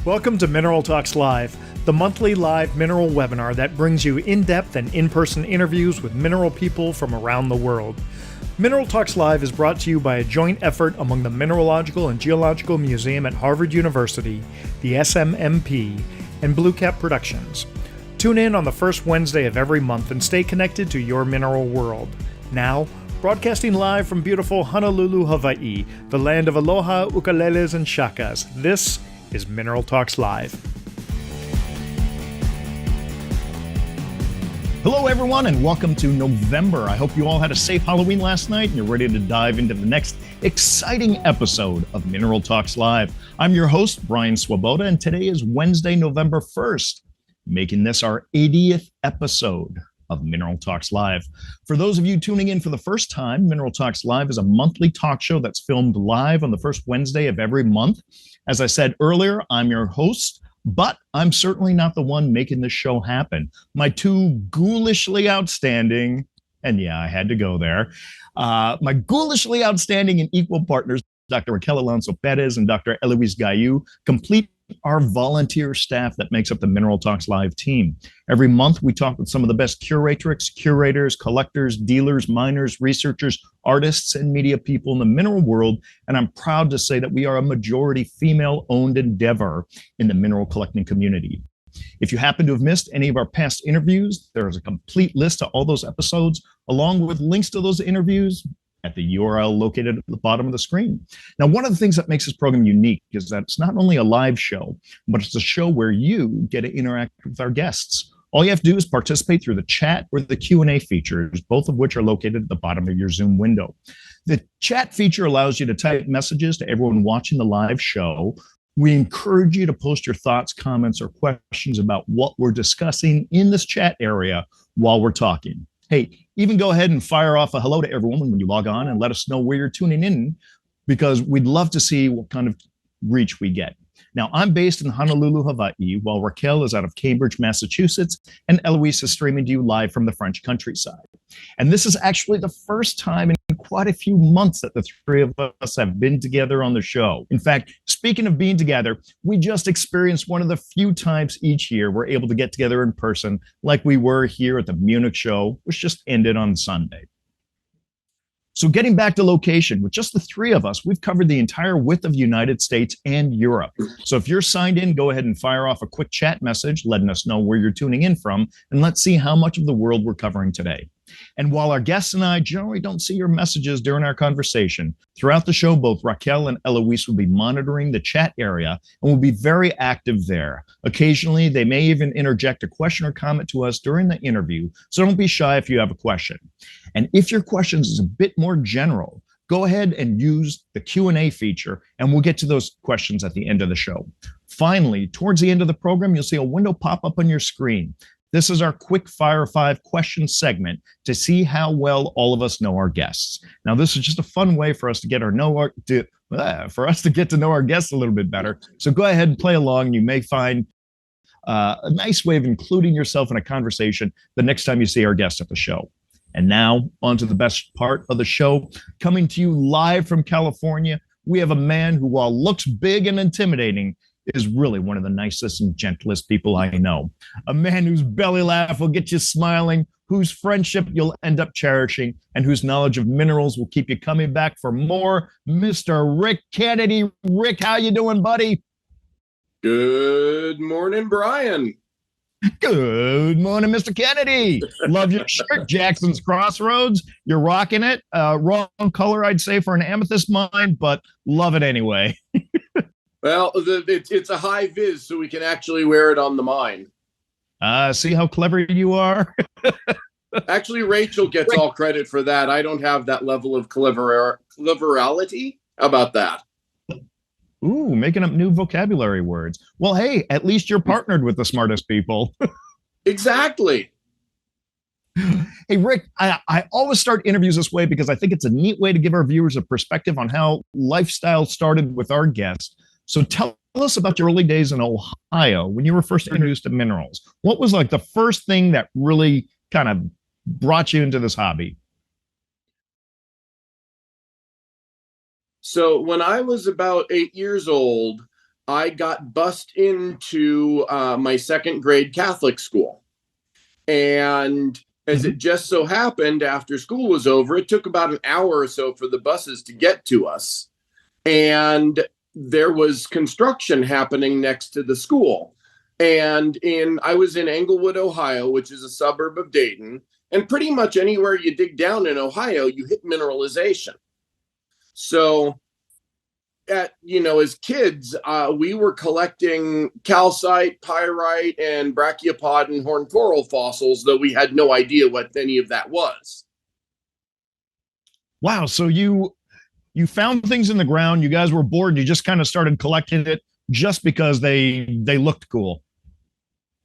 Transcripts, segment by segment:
Welcome to Mineral Talks Live, the monthly live mineral webinar that brings you in-depth and in-person interviews with mineral people from around the world. Mineral Talks Live is brought to you by a joint effort among the Mineralogical and Geological Museum at Harvard University, the SMMP, and BlueCap Productions. Tune in on the first Wednesday of every month and stay connected to your mineral world. Now, broadcasting live from beautiful Honolulu, Hawaii, the land of aloha, ukuleles, and shakas, this is Mineral Talks Live. Hello, everyone, and welcome to November. I hope you all had a safe Halloween last night and you're ready to dive into the next exciting episode of Mineral Talks Live. I'm your host, Brian Swoboda, and today is Wednesday, November 1st, making this our 80th episode of Mineral Talks Live. For those of you tuning in for the first time, Mineral Talks Live is a monthly talk show that's filmed live on the first Wednesday of every month. As I said earlier, I'm your host, but I'm certainly not the one making this show happen. My two ghoulishly outstanding, and yeah, I had to go there, my ghoulishly outstanding and equal partners, Dr. Raquel Alonso Perez and Dr. Eloise Gayu, complete our volunteer staff that makes up the Mineral Talks Live team. Every month, we talk with some of the best curatrix, curators, collectors, dealers, miners, researchers, artists, and media people in the mineral world, and I'm proud to say that we are a majority female-owned endeavor in the mineral collecting community. If you happen to have missed any of our past interviews, there is a complete list of all those episodes, along with links to those interviews at the URL located at the bottom of the screen. Now, one of the things that makes this program unique is that it's not only a live show, but it's a show where you get to interact with our guests. All you have to do is participate through the chat or the Q&A features, both of which are located at the bottom of your Zoom window. The chat feature allows you to type messages to everyone watching the live show. We encourage you to post your thoughts, comments, or questions about what we're discussing in this chat area while we're talking. Hey, even go ahead and fire off a hello to everyone when you log on and let us know where you're tuning in, because we'd love to see what kind of reach we get. Now, I'm based in Honolulu, Hawaii, while Raquel is out of Cambridge, Massachusetts, and Eloise is streaming to you live from the French countryside. And this is actually the first time in quite a few months that the three of us have been together on the show. In fact, speaking of being together, we just experienced one of the few times each year we're able to get together in person, like we were here at the Munich show, which just ended on Sunday. So getting back to location, with just the three of us, we've covered the entire width of the United States and Europe. So if you're signed in, go ahead and fire off a quick chat message letting us know where you're tuning in from, and let's see how much of the world we're covering today. And while our guests and I generally don't see your messages during our conversation, throughout the show, both Raquel and Eloise will be monitoring the chat area and will be very active there. Occasionally, they may even interject a question or comment to us during the interview, so don't be shy if you have a question. And if your question is a bit more general, go ahead and use the Q&A feature, and we'll get to those questions at the end of the show. Finally, towards the end of the program, you'll see a window pop up on your screen. This is our quick fire 5 question segment to see how well all of us know our guests. Now, this is just a fun way for us to get to know our guests a little bit better. So go ahead and play along. You may find a nice way of including yourself in a conversation the next time you see our guest at the show. And now, on to the best part of the show. Coming to you live from California, we have a man who, while looks big and intimidating, is really one of the nicest and gentlest people I know. A man whose belly laugh will get you smiling, whose friendship you'll end up cherishing, and whose knowledge of minerals will keep you coming back for more, Mr. Rick Kennedy. Rick, how you doing, buddy? Good morning, Brian. Good morning, Mr. Kennedy. Love your shirt, Jackson's Crossroads. You're rocking it. Wrong color, I'd say, for an amethyst mine, but love it anyway. Well, it's a high vis, so we can actually wear it on the mine. See how clever you are? Actually, Rachel gets all credit for that. I don't have that level of cleverality. How about that? Ooh, making up new vocabulary words. Well, hey, at least you're partnered with the smartest people. Exactly. Hey, Rick, I always start interviews this way because I think it's a neat way to give our viewers a perspective on how lifestyle started with our guests. So tell us about your early days in Ohio when you were first introduced to minerals. What was like the first thing that really kind of brought you into this hobby? So when I was about 8 years old, I got bussed into my second grade Catholic school. And as it just so happened, after school was over, it took about an hour or so for the buses to get to us. And there was construction happening next to the school. And I was in Englewood, Ohio, which is a suburb of Dayton. And pretty much anywhere you dig down in Ohio, you hit mineralization. So as kids, we were collecting calcite, pyrite, and brachiopod and horned coral fossils, though we had no idea what any of that was. Wow. So you found things in the ground. You guys were bored. You just kind of started collecting it just because they looked cool.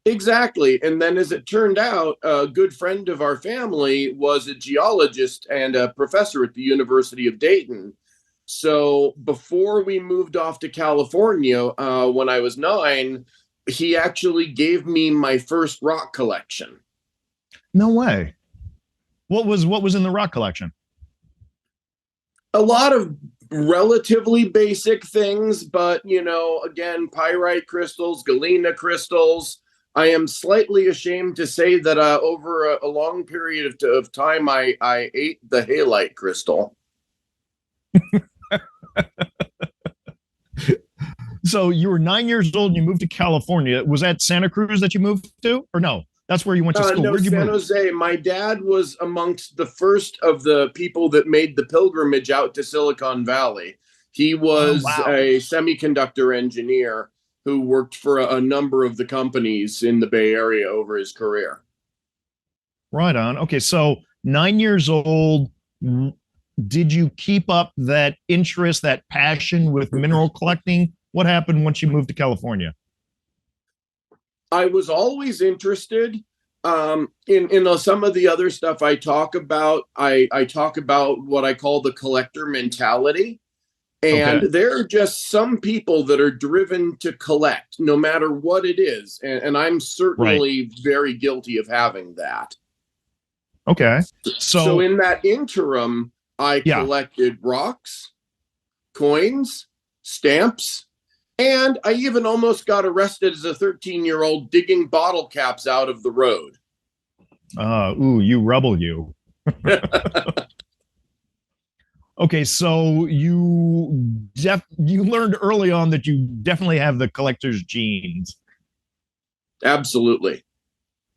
Exactly. And then as it turned out, a good friend of our family was a geologist and a professor at the University of Dayton. So before we moved off to California, when I was 9, he actually gave me my first rock collection. No way. What was in the rock collection? A lot of relatively basic things, but, again, pyrite crystals, galena crystals. I am slightly ashamed to say that over a long period of time, I ate the halite crystal. So you were 9 years old and you moved to California. Was that Santa Cruz that you moved to? Or no? That's where you went to school. No, Where'd you San move? Jose. My dad was amongst the first of the people that made the pilgrimage out to Silicon Valley. He was a semiconductor engineer who worked for a number of the companies in the Bay Area over his career. Right on. Okay, so 9 years old, did you keep up that interest, that passion with mineral collecting? What happened once you moved to California? I was always interested in some of the other stuff I talk about. I talk about what I call the collector mentality. And there are just some people that are driven to collect, no matter what it is. And I'm certainly very guilty of having that. Okay. So in that interim, I collected rocks, coins, stamps, and I even almost got arrested as a 13-year-old digging bottle caps out of the road. You rebel, you. Okay, so you learned early on that you definitely have the collector's genes. Absolutely.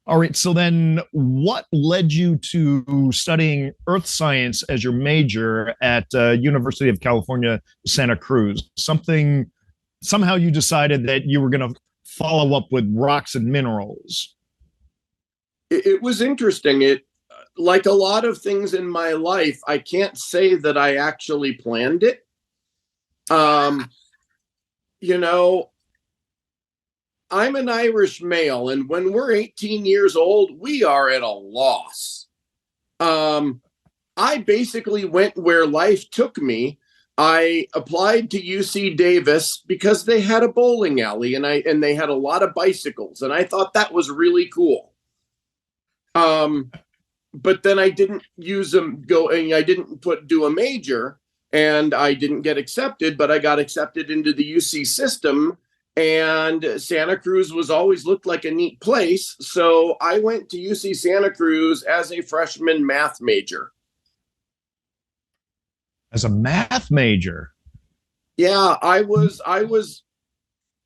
All right, so then what led you to studying earth science as your major at University of California, Santa Cruz? Somehow you decided that you were going to follow up with rocks and minerals. It was interesting. Like a lot of things in my life, I can't say that I actually planned it. I'm an Irish male, and when we're 18 years old, we are at a loss. I basically went where life took me. I applied to UC Davis because they had a bowling alley and they had a lot of bicycles, and I thought that was really cool. But then I didn't I didn't do a major, and I didn't get accepted, but I got accepted into the UC system, and Santa Cruz was always looked like a neat place. So I went to UC Santa Cruz as a freshman math major. As a math major? Yeah, I was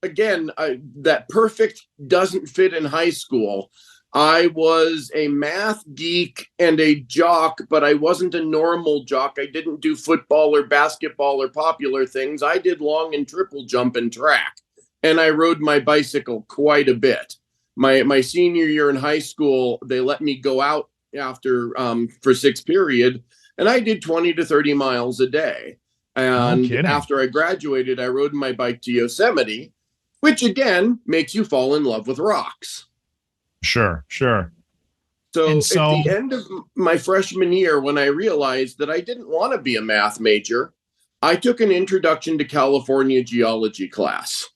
again, that perfect doesn't fit in high school. I was a math geek and a jock, but I wasn't a normal jock. I didn't do football or basketball or popular things. I did long and triple jump and track, and I rode my bicycle quite a bit. My senior year in high school, they let me go out after for sixth period, and I did 20 to 30 miles a day. And after I graduated, I rode my bike to Yosemite, which again makes you fall in love with rocks. Sure. So at the end of my freshman year, when I realized that I didn't want to be a math major, I took an Introduction to California Geology class.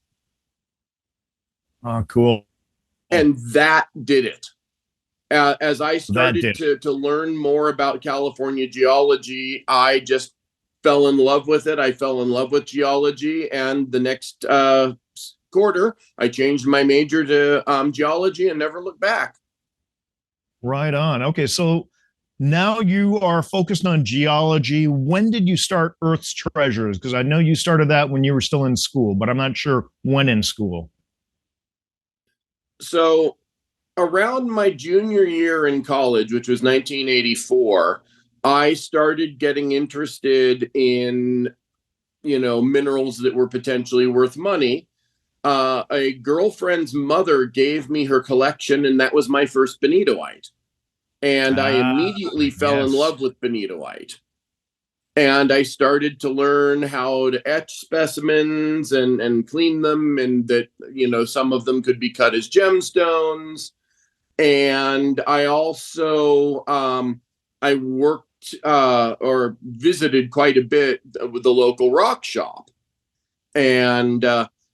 Oh, cool. And that did it. As I started to learn more about California geology, I just fell in love with it. I fell in love with geology. And the next quarter, I changed my major to geology and never looked back. Right on. Okay, so now you are focused on geology. When did you start Earth's Treasures? Because I know you started that when you were still in school, but I'm not sure when in school. So around my junior year in college, which was 1984, I started getting interested in, minerals that were potentially worth money. A girlfriend's mother gave me her collection, and that was my first benitoite. And I immediately fell in love with benitoite. And I started to learn how to etch specimens and clean them, and that, some of them could be cut as gemstones. And I also, I worked or visited quite a bit with the local rock shop. And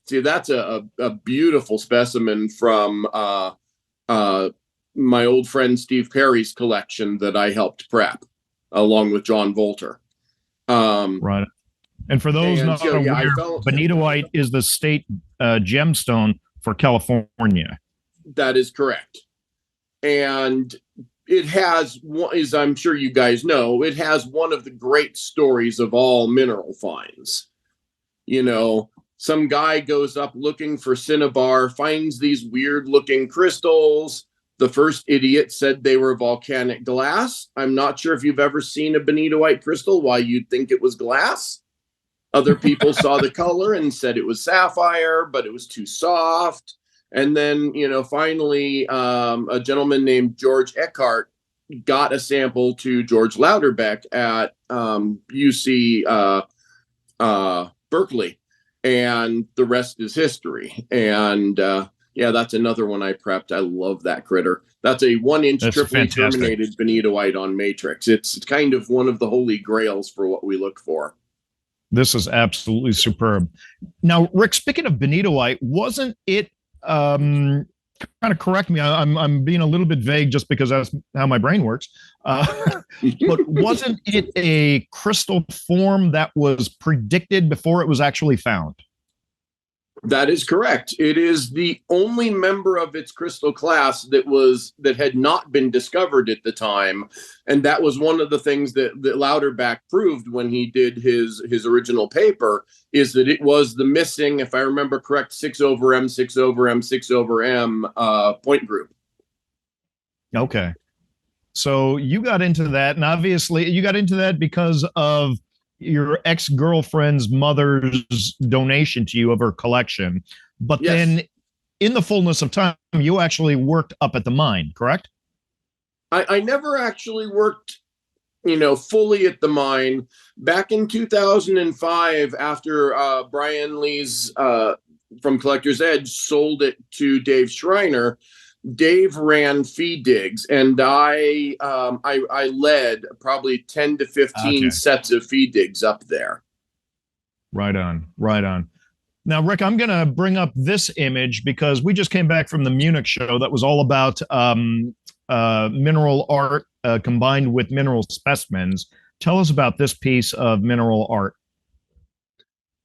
see, that's a beautiful specimen from my old friend Steve Perry's collection that I helped prep along with John Volter. Right. And for those not aware, benitoite is the state gemstone for California. That is correct. And it has, as I'm sure you guys know, it has one of the great stories of all mineral finds. Some guy goes up looking for cinnabar, finds these weird looking crystals. The first idiot said they were volcanic glass. I'm not sure if you've ever seen a benitoite crystal, why you'd think it was glass. Other people saw the color and said it was sapphire, but it was too soft. And then, finally, a gentleman named George Eckhart got a sample to George Louderbeck at UC Berkeley, and the rest is history. And that's another one I prepped. I love that critter. That's a 1-inch triply terminated benitoite on matrix. It's kind of one of the holy grails for what we look for. This is absolutely superb. Now, Rick, speaking of benitoite, wasn't it, kind of correct me, I'm being a little bit vague just because that's how my brain works, but wasn't it a crystal form that was predicted before it was actually found? That is correct. It is the only member of its crystal class that had not been discovered at the time, and that was one of the things that Louderback proved when he did his original paper, is that it was the missing, if I remember correct, 6 over M, 6 over M, 6 over M point group. Okay, so you got into that, and obviously you got into that because of your ex-girlfriend's mother's donation to you of her collection. But yes, then in the fullness of time, you actually worked up at the mine, correct? I never actually worked, fully at the mine. Back in 2005, after Brian Lee's from Collector's Edge sold it to Dave Schreiner, Dave ran feed digs, and I led probably 10 to 15 sets of feed digs up there. Right on, right on. Now, Rick, I'm going to bring up this image because we just came back from the Munich show that was all about mineral art combined with mineral specimens. Tell us about this piece of mineral art.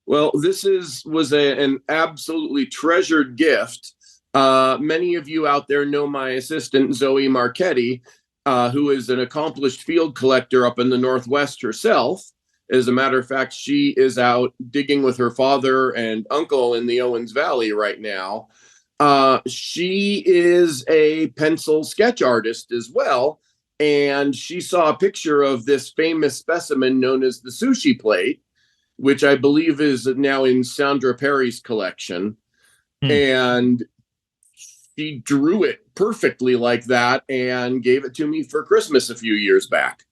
Well, this was an absolutely treasured gift. Many of you out there know my assistant, Zoe Marchetti, who is an accomplished field collector up in the Northwest herself. As a matter of fact, she is out digging with her father and uncle in the Owens Valley right now. She is a pencil sketch artist as well, and she saw a picture of this famous specimen known as the sushi plate, which I believe is now in Sandra Perry's collection. And she drew it perfectly like that and gave it to me for Christmas a few years back.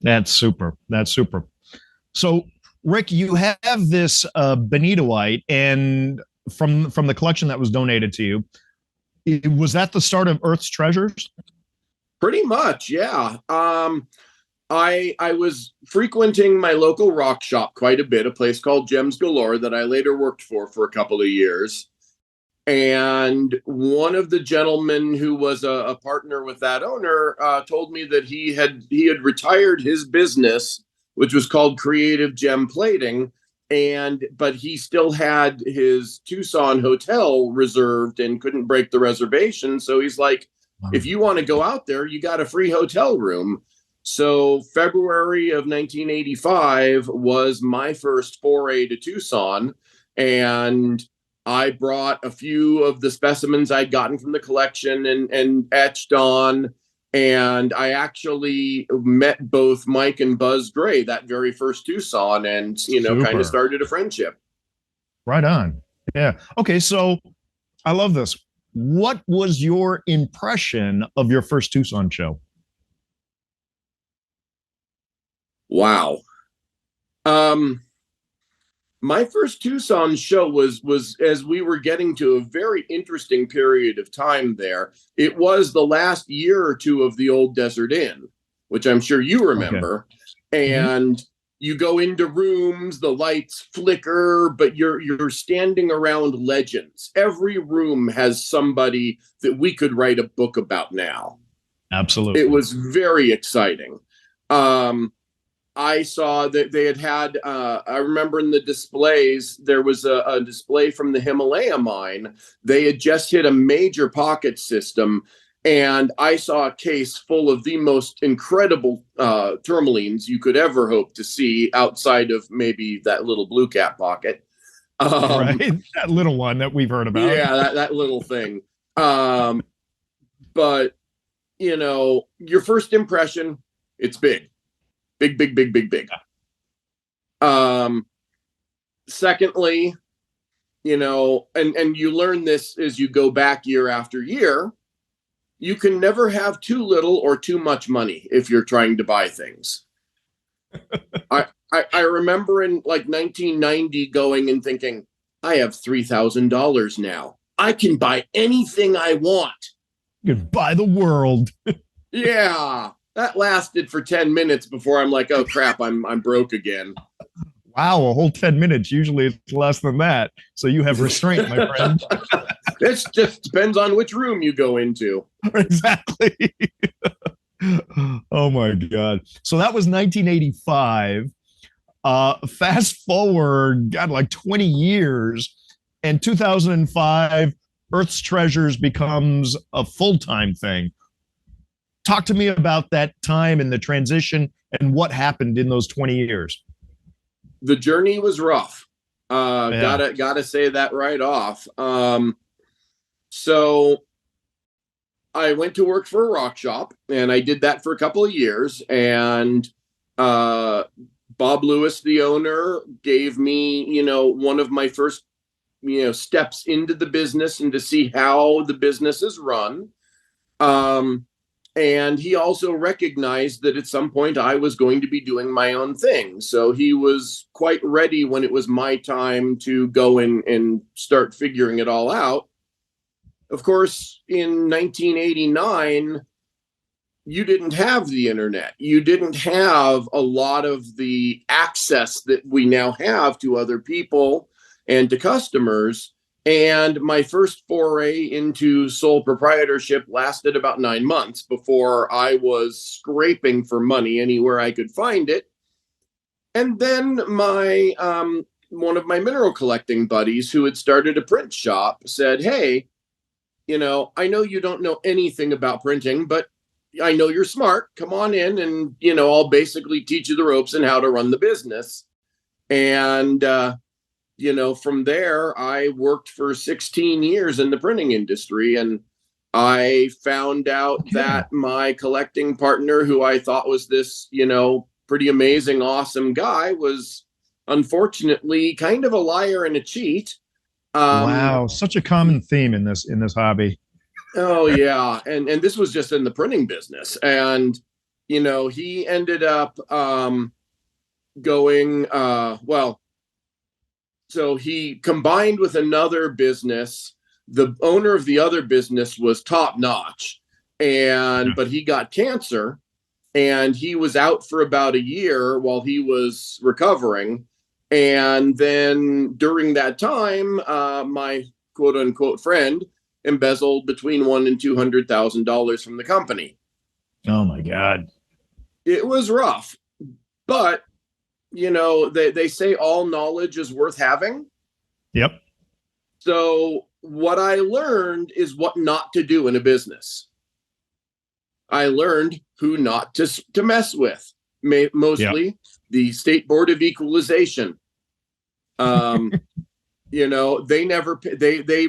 That's super. That's super. So, Rick, you have this benitoite, and from the collection that was donated to you, was that the start of Earth's Treasures? Pretty much, yeah. I was frequenting my local rock shop quite a bit, a place called Gems Galore that I later worked for a couple of years. And one of the gentlemen who was a partner with that owner told me that he had retired his business, which was called Creative Gem Plating, but he still had his Tucson hotel reserved and couldn't break the reservation. So he's like, if you want to go out there, you got a free hotel room. So February of 1985 was my first foray to Tucson, and I brought a few of the specimens I'd gotten from the collection and etched on. And I actually met both Mike and Buzz Gray that very first Tucson, and, kind of started a friendship. Right on. Yeah. Okay. So I love this. What was your impression of your first Tucson show? Wow. My first Tucson show was as we were getting to a very interesting period of time there. It was the last year or two of the old Desert Inn, which I'm sure you remember. Okay. And you go into rooms, the lights flicker, but you're standing around legends. Every room has somebody that we could write a book about now. Absolutely. It was very exciting. I saw that they had, I remember in the displays, there was a display from the Himalaya mine. They had just hit a major pocket system, and I saw a case full of the most incredible tourmalines you could ever hope to see outside of maybe that little BlueCap pocket. Right, that little one that we've heard about. Yeah, that little thing. But, your first impression, it's big. Big. Secondly, and you learn this as you go back year after year, you can never have too little or too much money if you're trying to buy things. I remember in like 1990 going and thinking, I have $3,000 now. I can buy anything I want. You can buy the world. Yeah. That lasted for 10 minutes before I'm like, oh crap, I'm broke again. Wow, a whole 10 minutes. Usually it's less than that. So you have restraint, my friend. It just depends on which room you go into. Exactly. Oh my God. So that was 1985. Fast forward, God, like 20 years. And 2005, Earth's Treasures becomes a full-time thing. Talk to me about that time and the transition and what happened in those 20 years. The journey was rough. Gotta say that right off. So I went to work for a rock shop, and I did that for a couple of years. And Bob Lewis, the owner, gave me, one of my first, steps into the business and to see how the business is run. And he also recognized that at some point I was going to be doing my own thing. So he was quite ready when it was my time to go in and start figuring it all out. Of course, in 1989, you didn't have the internet. You didn't have a lot of the access that we now have to other people and to customers. And my first foray into sole proprietorship lasted about 9 months before I was scraping for money anywhere I could find it. And then my one of my mineral collecting buddies who had started a print shop said, hey, I know you don't know anything about printing, but I know you're smart. Come on in and, I'll basically teach you the ropes and how to run the business. And, from there, I worked for 16 years in the printing industry, and I found out that my collecting partner, who I thought was this, pretty amazing, awesome guy, was unfortunately kind of a liar and a cheat. Wow, such a common theme in this hobby. Oh yeah, and this was just in the printing business, and he ended up going so he combined with another business. The owner of the other business was top notch, but he got cancer, and he was out for about a year while he was recovering. And then during that time, my quote unquote friend embezzled between $100,000 and $200,000 from the company. Oh my God. It was rough, but they say all knowledge is worth having. Yep. So what I learned is what not to do in a business. I learned who not to mess with, mostly the State Board of Equalization. They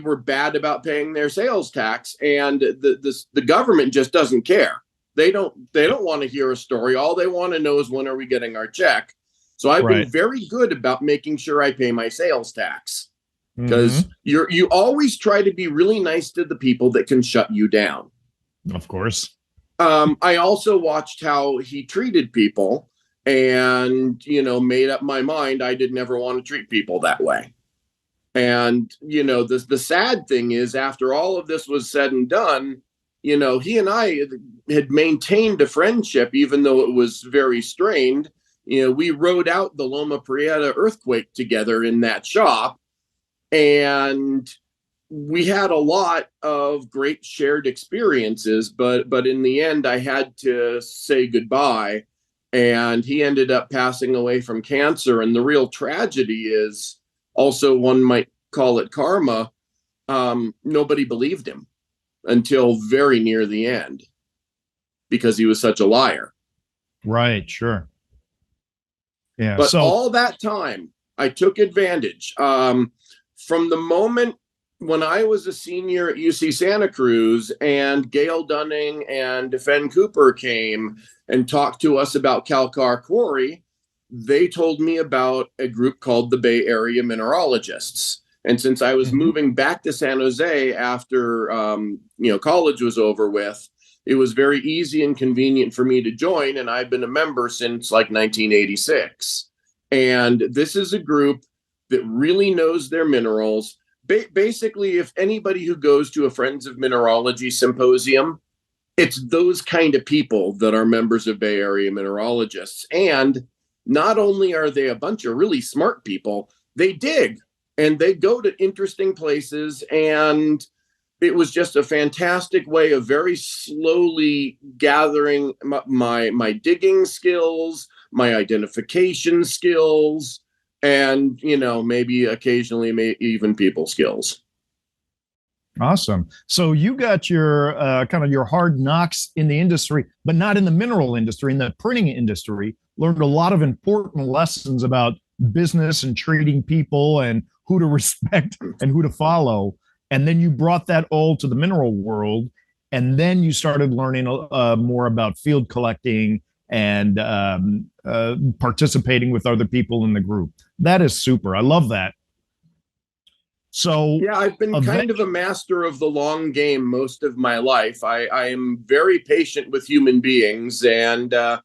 were bad about paying their sales tax, and the government just doesn't care. They don't want to hear a story. All they want to know is, when are we getting our check? So I've been very good about making sure I pay my sales tax, because you always try to be really nice to the people that can shut you down. Of course. I also watched how he treated people, and made up my mind I did never want to treat people that way. And the sad thing is, after all of this was said and done, he and I had maintained a friendship, even though it was very strained. We rode out the Loma Prieta earthquake together in that shop, and we had a lot of great shared experiences, but in the end I had to say goodbye, and he ended up passing away from cancer. And the real tragedy is, also, one might call it karma, nobody believed him until very near the end, because he was such a liar. Right, sure. Yeah. But all that time, I took advantage. From the moment when I was a senior at UC Santa Cruz, and Gail Dunning and Fen Cooper came and talked to us about Calcar Quarry, they told me about a group called the Bay Area Mineralogists. And since I was moving back to San Jose after college was over with, it was very easy and convenient for me to join, and I've been a member since like 1986. And this is a group that really knows their minerals. Basically, if anybody who goes to a Friends of Mineralogy symposium, it's those kind of people that are members of Bay Area Mineralogists. And not only are they a bunch of really smart people, they dig and they go to interesting places. And it was just a fantastic way of very slowly gathering my digging skills, my identification skills, and, maybe occasionally even people skills. Awesome. So you got your kind of your hard knocks in the industry, but not in the mineral industry, in the printing industry. Learned a lot of important lessons about business and treating people and who to respect and who to follow. And then you brought that all to the mineral world. And then you started learning more about field collecting and participating with other people in the group. That is super. I love that. So yeah, I've been kind of a master of the long game most of my life. I am very patient with human beings, and I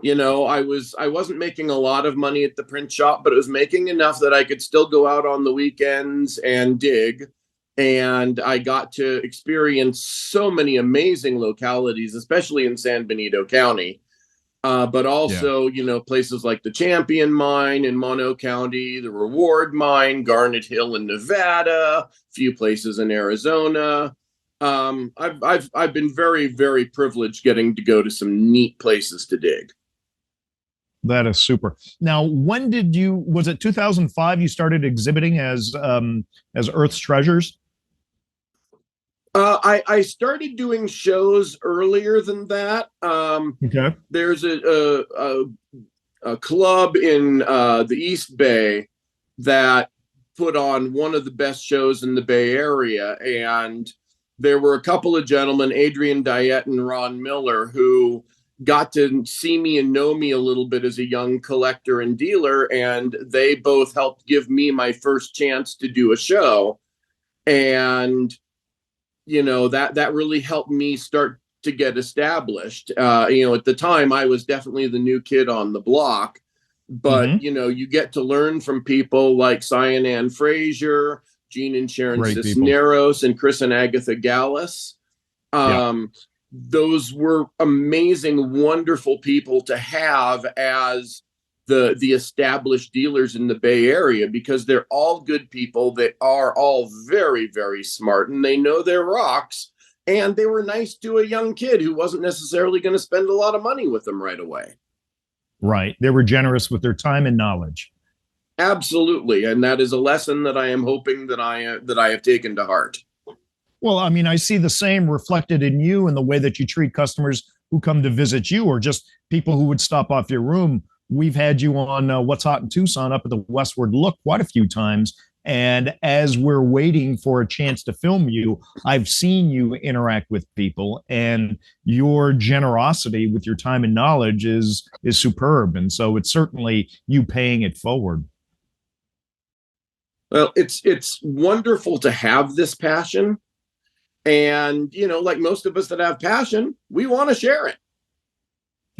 wasn't making a lot of money at the print shop, but it was making enough that I could still go out on the weekends and dig. And I got to experience so many amazing localities, especially in San Benito County. But also, places like the Champion Mine in Mono County, the Reward Mine, Garnet Hill in Nevada, a few places in Arizona. I've been very, very privileged getting to go to some neat places to dig. That is super. Now, when was it 2005 you started exhibiting as Earth's Treasures? I started doing shows earlier than that. Okay. There's a club in the East Bay that put on one of the best shows in the Bay Area, and there were a couple of gentlemen, Adrian Diet and Ron Miller, who got to see me and know me a little bit as a young collector and dealer, and they both helped give me my first chance to do a show. And that really helped me start to get established. At the time I was definitely the new kid on the block, but you get to learn from people like Cyan Frazier, Gene and Sharon Cisneros, and Chris and Agatha Gallus. Those were amazing, wonderful people to have as the established dealers in the Bay Area, because they're all good people. They are all very, very smart, and they know their rocks, and they were nice to a young kid who wasn't necessarily going to spend a lot of money with them right away. Right. They were generous with their time and knowledge. Absolutely, and that is a lesson that I am hoping that I have taken to heart. Well, I mean, I see the same reflected in you and the way that you treat customers who come to visit you or just people who would stop off your room. We've had you on What's Hot in Tucson up at the Westward Look quite a few times. And as we're waiting for a chance to film you, I've seen you interact with people, and your generosity with your time and knowledge is superb. And so it's certainly you paying it forward. Well, it's wonderful to have this passion. And, like most of us that have passion, we want to share it.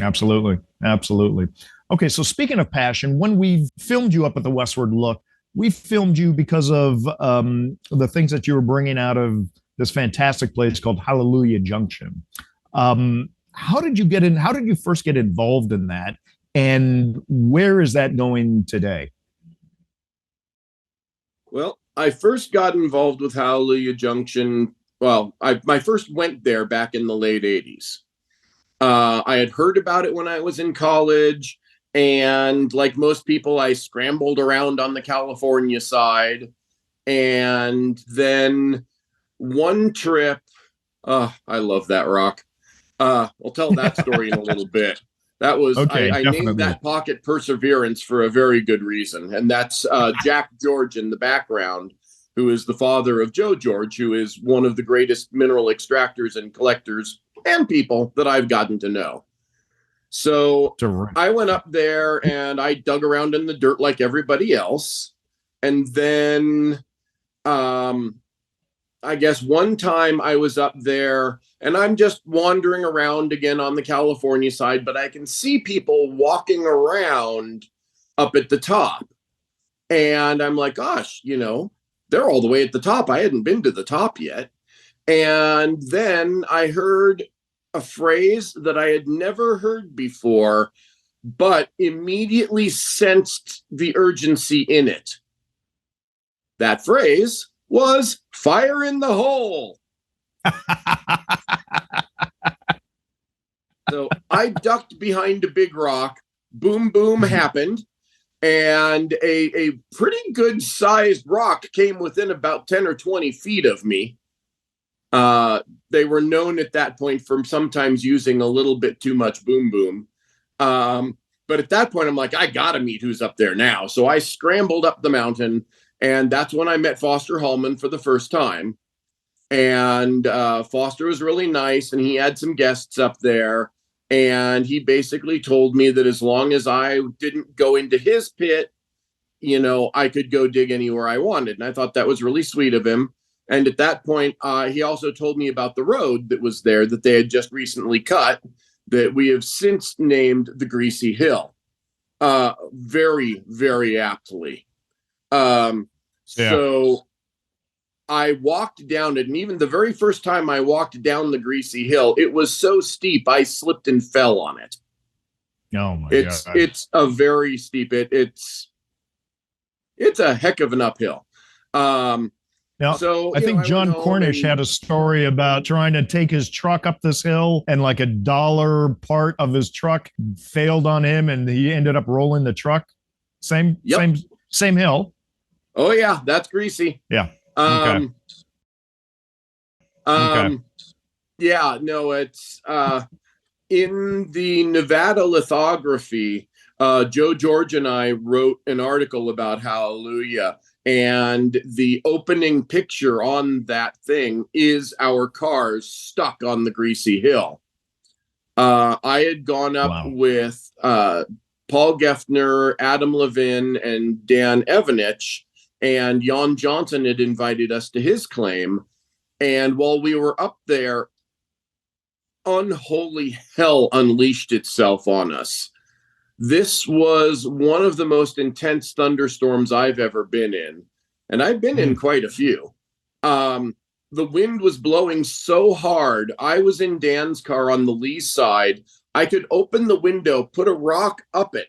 Absolutely. Absolutely. Okay. So speaking of passion, when we filmed you up at the Westward Look, we filmed you because of the things that you were bringing out of this fantastic place called Hallelujah Junction. How did you get in? How did you first get involved in that? And where is that going today? Well, I first got involved with Hallelujah Junction. Well, I first went there back in the late 80s. I had heard about it when I was in college. And like most people, I scrambled around on the California side. And then one trip, I love that rock. I'll tell that story in a little bit. That was, okay, I named that pocket Perseverance for a very good reason. And that's Jack George in the background, who is the father of Joe George, who is one of the greatest mineral extractors and collectors and people that I've gotten to know. So I went up there and I dug around in the dirt like everybody else. And then I guess one time I was up there and I'm just wandering around again on the California side, but I can see people walking around up at the top. And I'm like, gosh, they're all the way at the top. I hadn't been to the top yet. And then I heard a phrase that I had never heard before, but immediately sensed the urgency in it. That phrase was fire in the hole. So I ducked behind a big rock. Boom, boom happened. And a pretty good sized rock came within about 10 or 20 feet of me. They were known at that point for sometimes using a little bit too much boom boom. But at that point, I'm like, I got to meet who's up there now. So I scrambled up the mountain, and that's when I met Foster Hallman for the first time. And Foster was really nice, and he had some guests up there. And he basically told me that as long as I didn't go into his pit, I could go dig anywhere I wanted. And I thought that was really sweet of him. And at that point, he also told me about the road that was there that they had just recently cut, that we have since named the Greasy Hill. Very, very aptly. So I walked down it, and even the very first time I walked down the Greasy Hill, it was so steep, I slipped and fell on it. Oh my God. It's a very steep, it's a heck of an uphill. Now, so I think John Cornish had a story about trying to take his truck up this hill, and like a dollar part of his truck failed on him, and he ended up rolling the truck. Same hill. Oh yeah, that's Greasy. Yeah. Okay. Yeah, no, it's in the Nevada lithography. Joe George and I wrote an article about Hallelujah, and the opening picture on that thing is our cars stuck on the Greasy Hill. I had gone up with Paul Geffner, Adam Levin, and Dan Evanich, and Jan Johnson had invited us to his claim. And while we were up there, unholy hell unleashed itself on us. This was one of the most intense thunderstorms I've ever been in. And I've been in quite a few. The wind was blowing so hard. I was in Dan's car on the lee side. I could open the window, put a rock up it,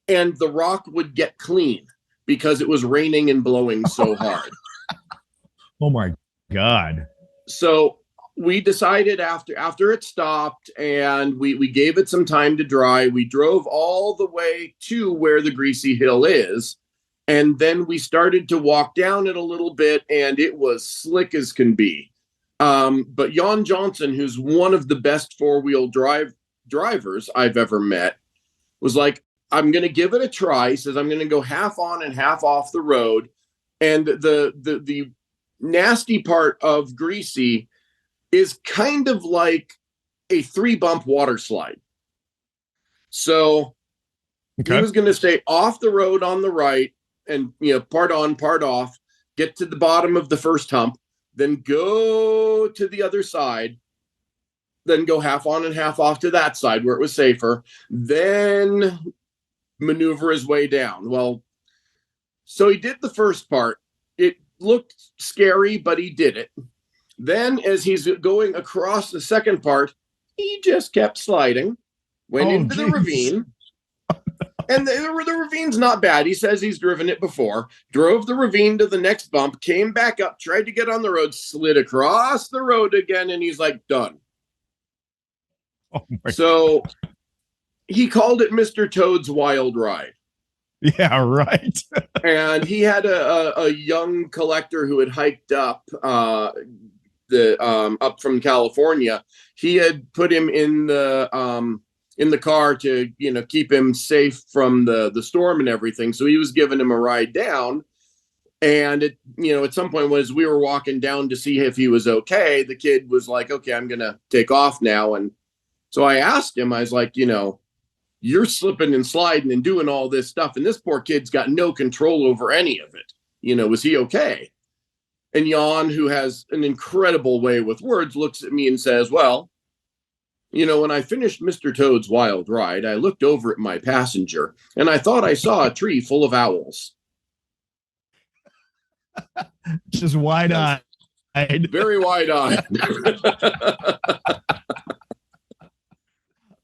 and the rock would get clean because it was raining and blowing so hard. Oh my God. So we decided after it stopped and we gave it some time to dry, we drove all the way to where the greasy hill is. And then we started to walk down it a little bit, and it was slick as can be. But Jan Johnson, who's one of the best four-wheel drivers I've ever met, was like, I'm going to give it a try. He says, I'm going to go half on and half off the road. And the nasty part of Greasy is kind of like a 3-bump water slide. So he was going to stay off the road on the right and, part on, part off, get to the bottom of the first hump, then go to the other side, then go half on and half off to that side where it was safer, then maneuver his way down. Well, so he did the first part. It looked scary, but he did it. Then as he's going across the second part, he just kept sliding, went into the ravine. And the ravine's not bad. He says he's driven it before, drove the ravine to the next bump, came back up, tried to get on the road, slid across the road again, and he's like, done. So he called it Mr. Toad's Wild Ride. Yeah, right. And he had a young collector who had hiked up up from California. He had put him in the car to keep him safe from the storm and everything. So he was giving him a ride down. And at some point, as we were walking down to see if he was okay, the kid was like, okay, I'm gonna take off now. And so I asked him, I was like, you're slipping and sliding and doing all this stuff, and this poor kid's got no control over any of it. Was he okay? And Jan, who has an incredible way with words, looks at me and says, well, when I finished Mr. Toad's Wild Ride, I looked over at my passenger and I thought I saw a tree full of owls. Just wide-eyed. Very wide-eyed.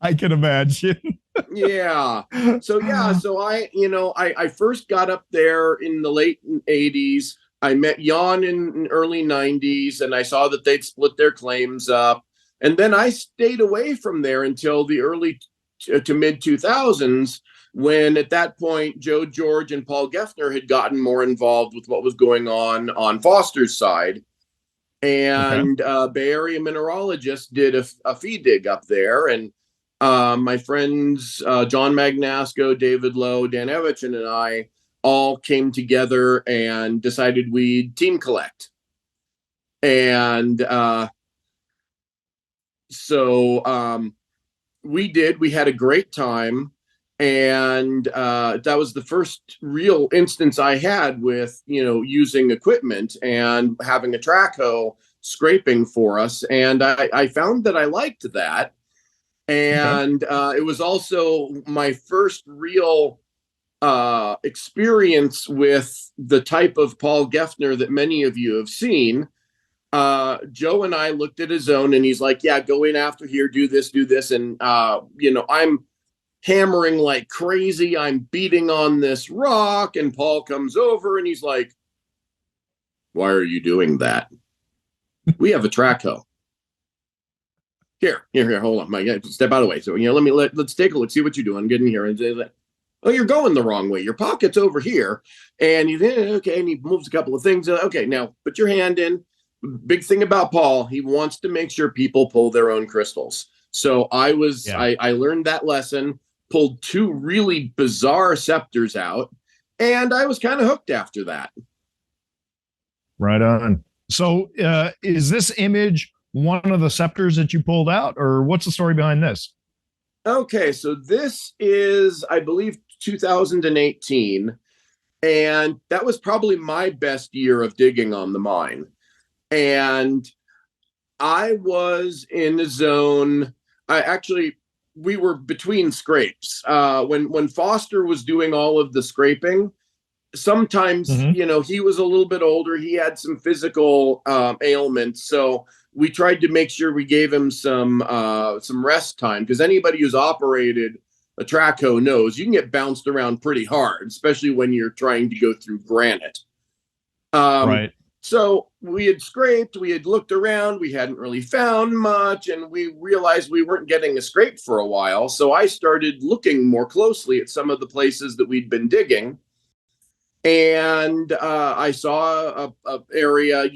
I can imagine. Yeah. So I first got up there in the late 80s. I met Jan in early 90s, and I saw that they'd split their claims up. And then I stayed away from there until the early to mid 2000s, when at that point, Joe George and Paul Geffner had gotten more involved with what was going on Foster's side. And Bay Area mineralogists did a feed dig up there. And my friends, John Magnasco, David Lowe, Dan Evichin, and I all came together and decided we'd team collect. And so we did. We had a great time. And that was the first real instance I had with, using equipment and having a track hoe scraping for us. And I found that I liked that. And it was also my first real experience with the type of Paul Geffner that many of you have seen. Joe and I looked at his own, and he's like, yeah, go in after here, do this. And, I'm hammering like crazy. I'm beating on this rock, and Paul comes over and he's like, why are you doing that? We have a track hoe. Here, hold on. Step out of the way. So, let's take a look, see what you're doing. Get in here. And say, oh, you're going the wrong way. Your pocket's over here. And and he moves a couple of things. Okay, now put your hand in. Big thing about Paul, he wants to make sure people pull their own crystals. So I learned that lesson, pulled 2 really bizarre scepters out, and I was kind of hooked after that. Right on. So is this image one of the scepters that you pulled out, or what's the story behind this? Okay, so this is, I believe, 2018, and that was probably my best year of digging on the mine. And I was in the zone. We were between scrapes. When Foster was doing all of the scraping, sometimes, he was a little bit older. He had some physical ailments. So we tried to make sure we gave him some rest time, because anybody who's operated a track hoe knows you can get bounced around pretty hard, especially when you're trying to go through granite. Right. So we had scraped, we had looked around, we hadn't really found much, and we realized we weren't getting a scrape for a while. So I started looking more closely at some of the places that we'd been digging. And I saw a area,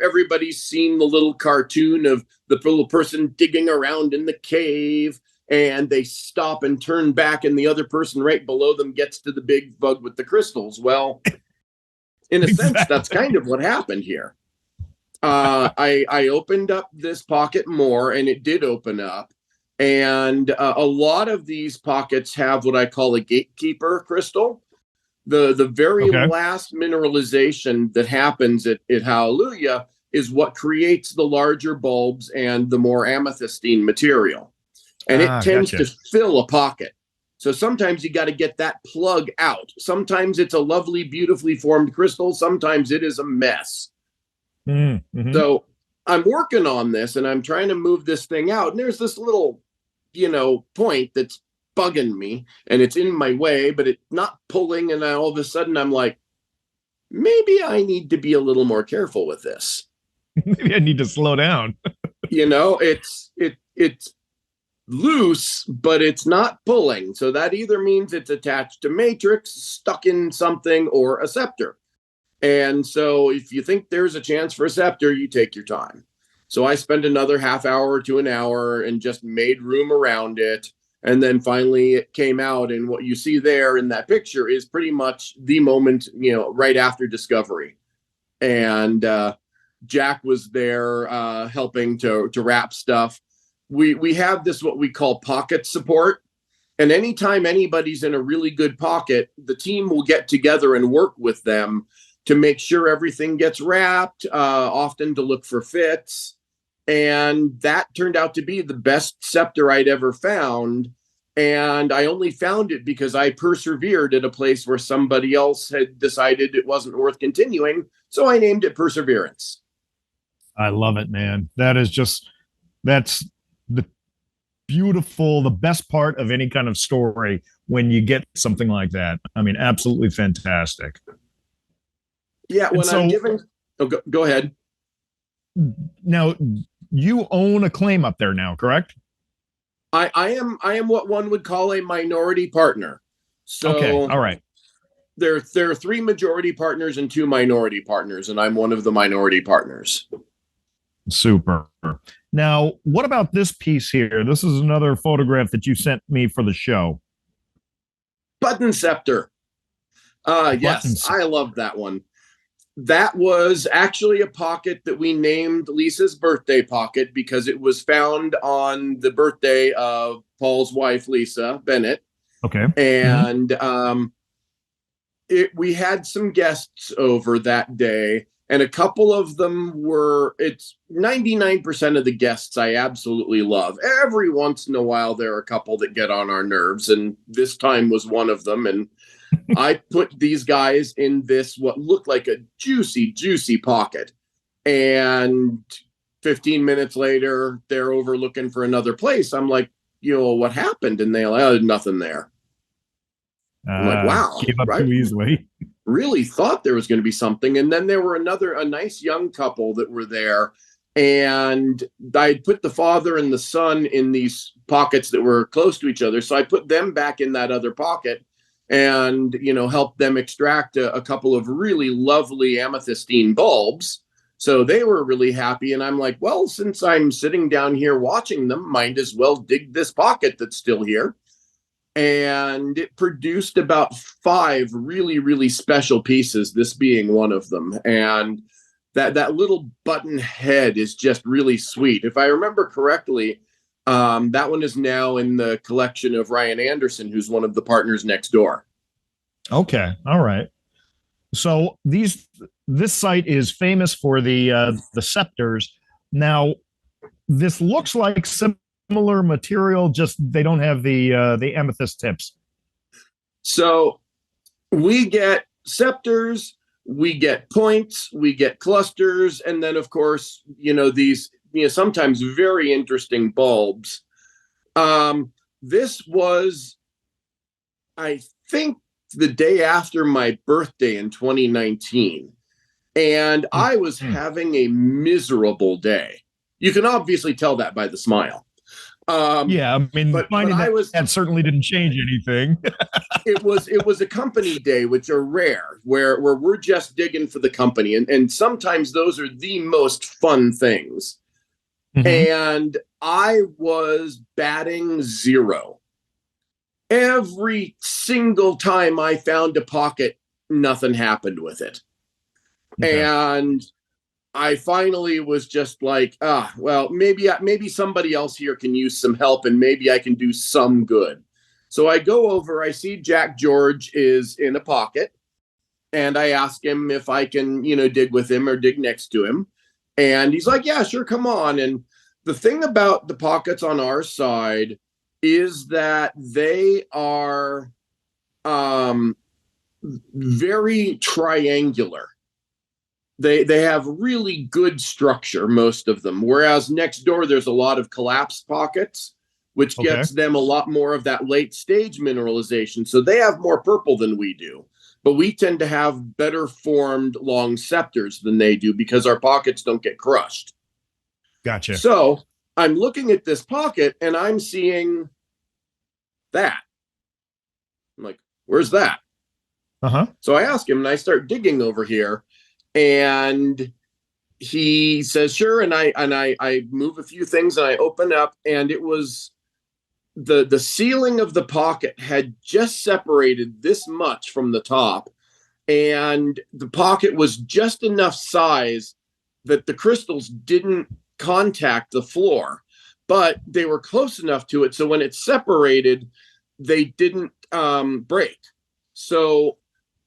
everybody's seen the little cartoon of the little person digging around in the cave, and they stop and turn back, and the other person right below them gets to the big bug with the crystals. Well, in a sense, that's kind of what happened here. I opened up this pocket more, and it did open up. And a lot of these pockets have what I call a gatekeeper crystal. The very last mineralization that happens at Hallelujah is what creates the larger bulbs and the more amethystine material. And it tends to fill a pocket. So sometimes you got to get that plug out. Sometimes it's a lovely, beautifully formed crystal. Sometimes it is a mess. Mm-hmm. So I'm working on this, and I'm trying to move this thing out. And there's this little, point that's bugging me, and it's in my way, but it's not pulling. And all of a sudden I'm like, maybe I need to be a little more careful with this. Maybe I need to slow down. It's loose, but it's not pulling. So that either means it's attached to matrix, stuck in something, or a scepter. And so if you think there's a chance for a scepter, you take your time. So I spent another half hour to an hour and just made room around it. And then finally it came out. And what you see there in that picture is pretty much the moment, right after discovery. And Jack was there helping to wrap stuff. We have this, what we call pocket support. And anytime anybody's in a really good pocket, the team will get together and work with them to make sure everything gets wrapped, often to look for fits. And that turned out to be the best scepter I'd ever found. And I only found it because I persevered at a place where somebody else had decided it wasn't worth continuing. So I named it Perseverance. I love it, man. That's the the best part of any kind of story when you get something like that. I mean, absolutely fantastic. Yeah, I'm giving... Oh, go ahead. Now, you own a claim up there now, correct? I am what one would call a minority partner. So okay, all right. There are 3 majority partners and 2 minority partners, and I'm one of the minority partners. Super. Now, what about this piece here? This is another photograph that you sent me for the show. Button scepter. Yes, I love that one. That was actually a pocket that we named Lisa's birthday pocket because it was found on the birthday of Paul's wife, Lisa Bennett. Okay. And we had some guests over that day, and a couple of them it's 99% of the guests I absolutely love. Every once in a while, there are a couple that get on our nerves, and this time was one of them. And I put these guys in this, what looked like a juicy pocket. And 15 minutes later, they're over looking for another place. I'm like, what happened? And they're like, nothing there. I'm like, wow. Gave up too easily. Really thought there was going to be something. And then there were a nice young couple that were there. And I put the father and the son in these pockets that were close to each other. So I put them back in that other pocket and, helped them extract a couple of really lovely amethystine bulbs. So they were really happy. And I'm like, well, since I'm sitting down here watching them, might as well dig this pocket that's still here. And it produced about 5 really, really special pieces, this being one of them. And that little button head is just really sweet. If I remember correctly, that one is now in the collection of Ryan Anderson, who's one of the partners next door. Okay. All right. So this site is famous for the scepters. Now, this looks like similar material, just they don't have the amethyst tips. So we get scepters, we get points, we get clusters, and then of course, these sometimes very interesting bulbs. This was, I think, the day after my birthday in 2019. And I was having a miserable day. You can obviously tell that by the smile. Yeah, I mean, but finding I was that certainly didn't change anything. it was a company day, which are rare, where we're just digging for the company, and sometimes those are the most fun things. And I was batting 0 every single time I found a pocket. Nothing happened with it. And I finally was just like, well, maybe somebody else here can use some help, and maybe I can do some good. So I go over, I see Jack George is in a pocket, and I ask him if I can, dig with him or dig next to him. And he's like, yeah, sure, come on. And the thing about the pockets on our side is that they are very triangular. They have really good structure, most of them. Whereas next door, there's a lot of collapsed pockets, which gets them a lot more of that late stage mineralization. So they have more purple than we do, but we tend to have better formed long scepters than they do because our pockets don't get crushed. Gotcha. So I'm looking at this pocket and I'm seeing that. I'm like, where's that? So I ask him and I start digging over here. And he says, sure. And I move a few things and I open up, and it was the ceiling of the pocket had just separated this much from the top. And the pocket was just enough size that the crystals didn't contact the floor, but they were close enough to it. So when it separated, they didn't break. So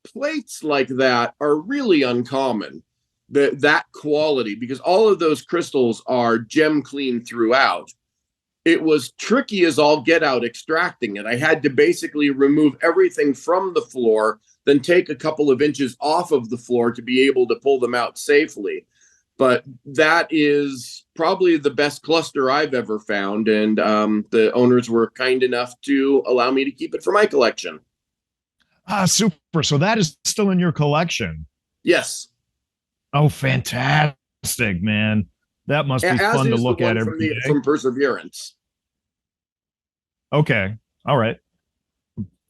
plates like that are really uncommon, that quality, because all of those crystals are gem clean throughout. It was tricky as all get out extracting it. I had to basically remove everything from the floor, then take a couple of inches off of the floor to be able to pull them out safely. But that is probably the best cluster I've ever found, and the owners were kind enough to allow me to keep it for my collection. Super. So that is still in your collection? Yes. Oh, fantastic, man. That must be fun to look at every day. From Perseverance. Okay. All right.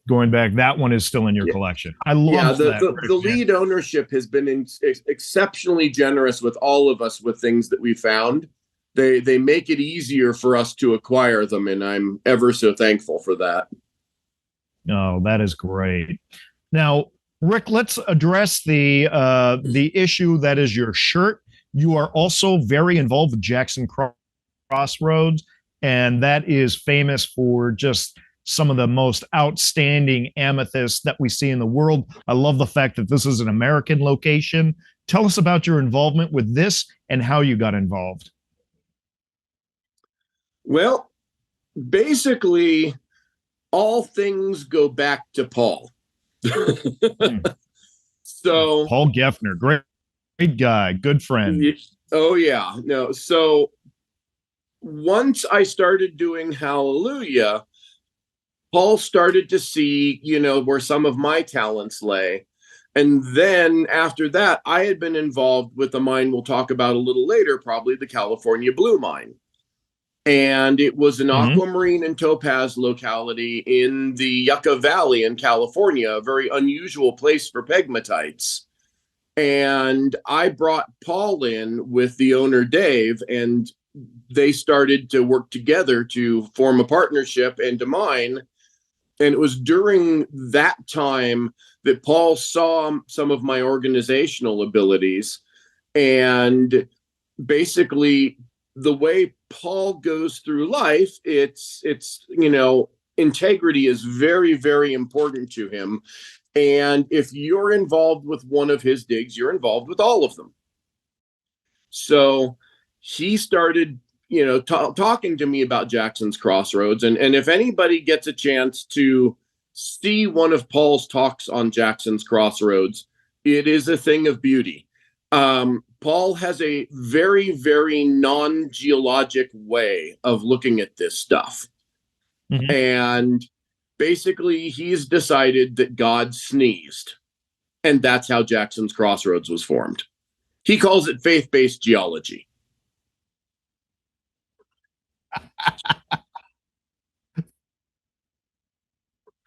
Going back, that one is still in your collection. I love that. The lead ownership has been exceptionally generous with all of us with things that we found. They make it easier for us to acquire them, and I'm ever so thankful for that. Oh, that is great. Now, Rick, let's address the issue that is your shirt. You are also very involved with Jackson Crossroads, and that is famous for just some of the most outstanding amethysts that we see in the world. I love the fact that this is an American location. Tell us about your involvement with this and how you got involved. Well, basically, all things go back to Paul. So Paul Geffner, great guy, good friend. Oh yeah, no. So once I started doing Hallelujah, Paul started to see, where some of my talents lay. And then after that, I had been involved with a mine we'll talk about a little later, probably the California Blue Mine. And it was an aquamarine and topaz locality in the Yucca Valley in California, a very unusual place for pegmatites. And I brought Paul in with the owner, Dave, and they started to work together to form a partnership and to mine. And it was during that time that Paul saw some of my organizational abilities. And basically, the way Paul goes through life, it's integrity is very, very important to him. And if you're involved with one of his digs, you're involved with all of them. So he started, talking to me about Jackson's Crossroads. And if anybody gets a chance to see one of Paul's talks on Jackson's Crossroads, it is a thing of beauty. Paul has a very, very non-geologic way of looking at this stuff. And basically, he's decided that God sneezed. And that's how Jackson's Crossroads was formed. He calls it faith-based geology.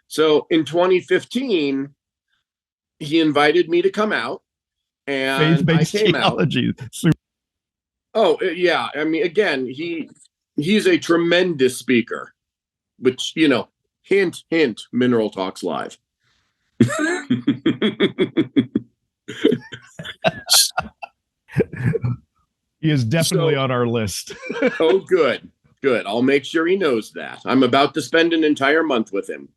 So in 2015, he invited me to come out, and I came geology. out. Oh, yeah. I mean, again, he's a tremendous speaker, which, hint, hint, Mineral Talks Live. He is definitely on our list. Oh, good. Good. I'll make sure he knows that. I'm about to spend an entire month with him.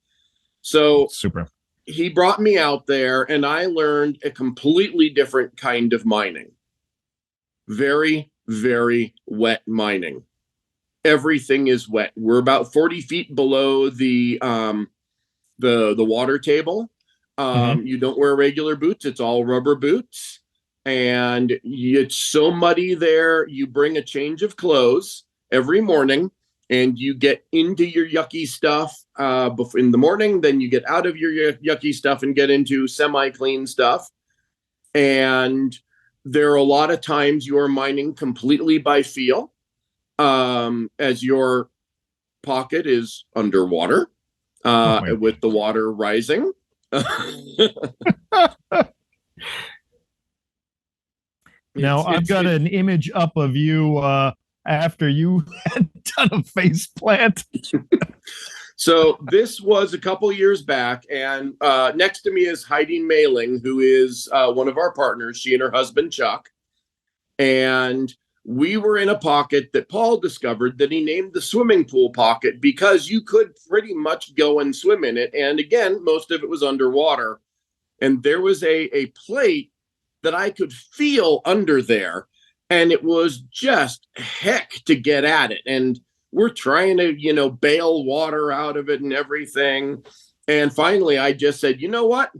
So super. He brought me out there, and I learned a completely different kind of mining. Very, very wet mining. Everything is wet. We're about 40 feet below the water table. You don't wear regular boots. It's all rubber boots. And it's so muddy there. You bring a change of clothes every morning, and you get into your yucky stuff in the morning. Then you get out of your yucky stuff and get into semi-clean stuff. And there are a lot of times you are mining completely by feel, as your pocket is underwater with the water rising. Now, I've got an image up of you after you had done a face plant. So this was a couple years back, and next to me is Heidi Mailing, who is one of our partners, she and her husband, Chuck. And we were in a pocket that Paul discovered that he named the swimming pool pocket because you could pretty much go and swim in it. And again, most of it was underwater. And there was a plate that I could feel under there. And it was just heck to get at it. And we're trying to, bail water out of it and everything. And finally, I just said, you know what?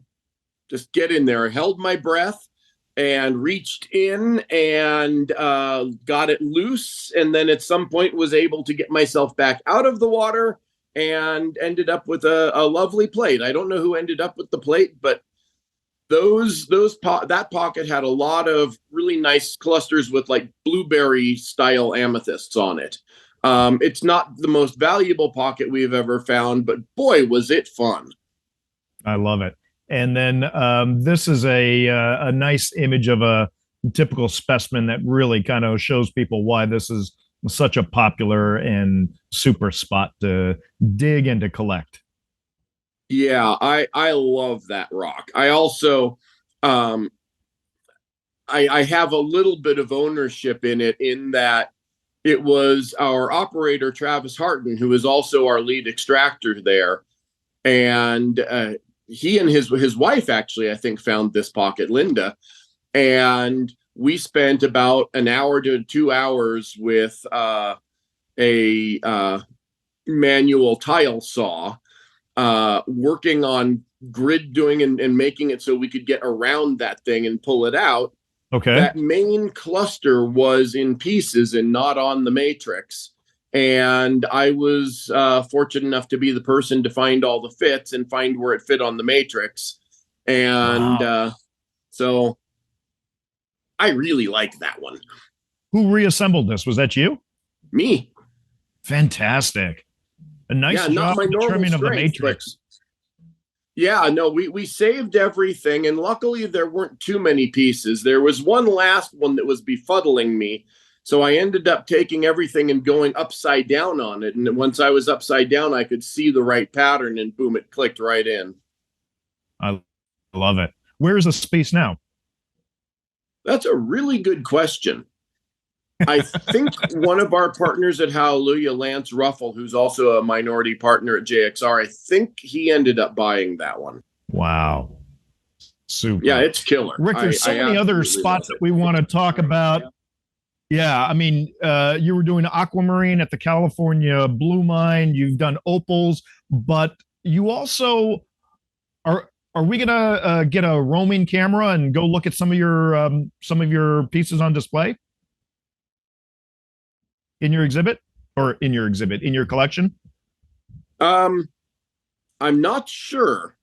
Just get in there. I held my breath and reached in and got it loose. And then at some point was able to get myself back out of the water and ended up with a lovely plate. I don't know who ended up with the plate, but that pocket had a lot of really nice clusters with like blueberry style amethysts on it. It's not the most valuable pocket we've ever found, but boy, was it fun. I love it. And then this is a nice image of a typical specimen that really kind of shows people why this is such a popular and super spot to dig and to collect. Yeah, I love that rock. I also I have a little bit of ownership in it, in that it was our operator, Travis Harton, who is also our lead extractor there. And he and his wife, actually, I think, found this pocket, Linda. And we spent about an hour to 2 hours with a manual tile saw, working on grid doing and making it so we could get around that thing and pull it out. Okay. That main cluster was in pieces and not on the matrix. And I was fortunate enough to be the person to find all the fits and find where it fit on the matrix. And so I really like that one. Who reassembled this? Was that you? Me. Fantastic. A nice job trimming of the matrix. Yeah, no, we saved everything, and luckily there weren't too many pieces. There was one last one that was befuddling me, so I ended up taking everything and going upside down on it. And once I was upside down, I could see the right pattern, and boom, it clicked right in. I love it. Where is the space now? That's a really good question. I think one of our partners at Hallelujah, Lance Ruffle, who's also a minority partner at JXR, I think he ended up buying that one. Wow. Super. Yeah, it's killer. Rick, there's so many other spots that we want to talk about. Yeah, I mean, you were doing aquamarine at the California Blue Mine. You've done opals, but you also are we gonna get a roaming camera and go look at some of your pieces on display in your exhibit in your collection? I'm not sure.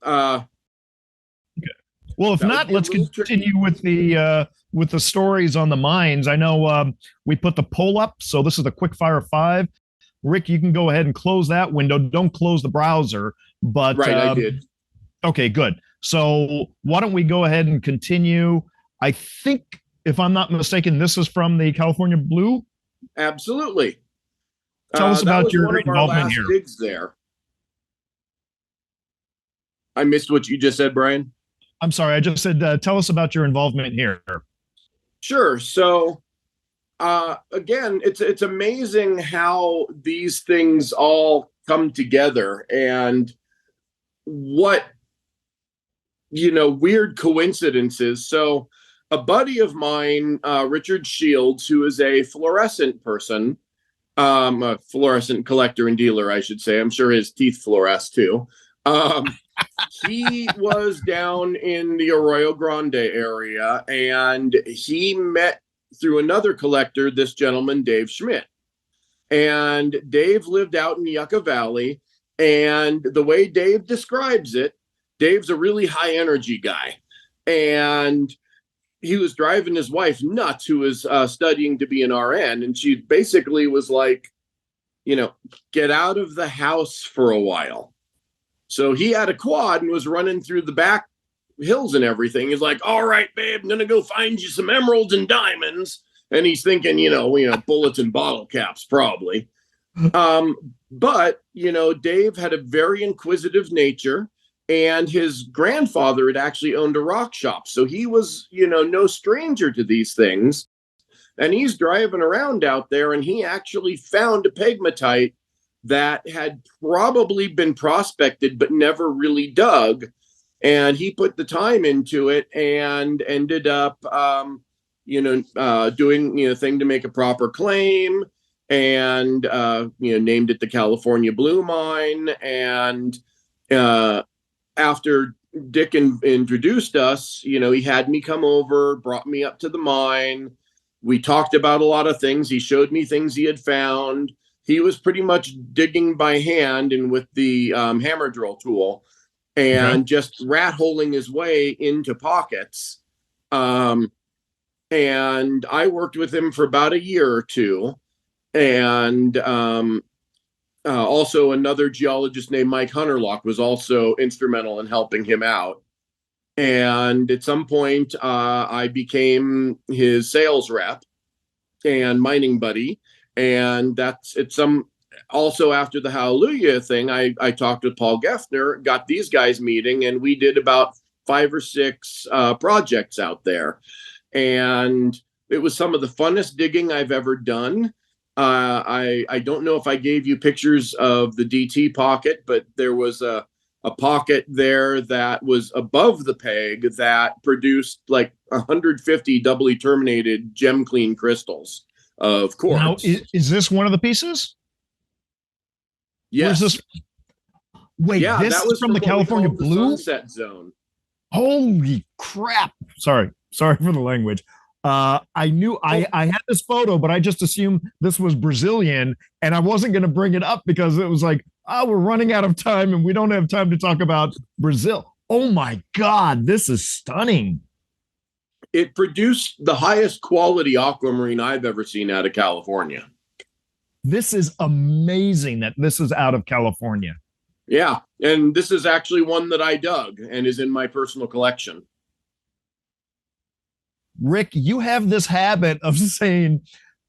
Okay. Well, if not, let's continue with the stories on the mines. I know we put the poll up, so this is the quick fire 5. Rick, you can go ahead and close that window. Don't close the browser. But right, I did. Okay, good. So why don't we go ahead and continue? I think, if I'm not mistaken, this is from the California Blue. Absolutely. Tell us about your involvement here. Digs there. I missed what you just said, Brian. I'm sorry. I just said, tell us about your involvement here. Sure. So, again, it's amazing how these things all come together, and what, weird coincidences. So a buddy of mine, Richard Shields, who is a fluorescent person, a fluorescent collector and dealer, I should say. I'm sure his teeth fluoresce too. He was down in the Arroyo Grande area, and he met through another collector, this gentleman, Dave Schmidt. And Dave lived out in Yucca Valley. And the way Dave describes it, Dave's a really high energy guy. And he was driving his wife nuts, who was studying to be an RN. And she basically was like, get out of the house for a while. So he had a quad and was running through the back hills and everything. He's like, all right, babe, I'm going to go find you some emeralds and diamonds. And he's thinking, bullets and bottle caps, probably. But, Dave had a very inquisitive nature, and his grandfather had actually owned a rock shop. So he was, no stranger to these things. And he's driving around out there, and he actually found a pegmatite that had probably been prospected but never really dug. And he put the time into it and ended up, doing, thing to make a proper claim, and, named it the California Blue Mine. And after Dick introduced us, he had me come over, brought me up to the mine. We talked about a lot of things. He showed me things he had found. He was pretty much digging by hand and with the hammer drill tool, and just rat holing his way into pockets. And I worked with him for about a year or two. And also another geologist named Mike Hunterlock was also instrumental in helping him out. And at some point, I became his sales rep and mining buddy. And also after the Hallelujah thing, I talked with Paul Geffner, got these guys meeting, and we did about 5 or 6 projects out there. And it was some of the funnest digging I've ever done. I don't know if I gave you pictures of the DT pocket, but there was a pocket there that was above the peg that produced like 150 doubly terminated gem clean crystals of quartz. Now, is this one of the pieces? Yes. This? Wait, yeah, this is from the California Blue? The Sunset Zone. Holy crap. Sorry for the language. I knew I had this photo, but I just assumed this was Brazilian, and I wasn't going to bring it up because it was like, we're running out of time and we don't have time to talk about Brazil. Oh my God, this is stunning. It produced the highest quality aquamarine I've ever seen out of California. This is amazing that this is out of California. Yeah, and this is actually one that I dug and is in my personal collection. Rick, you have this habit of saying,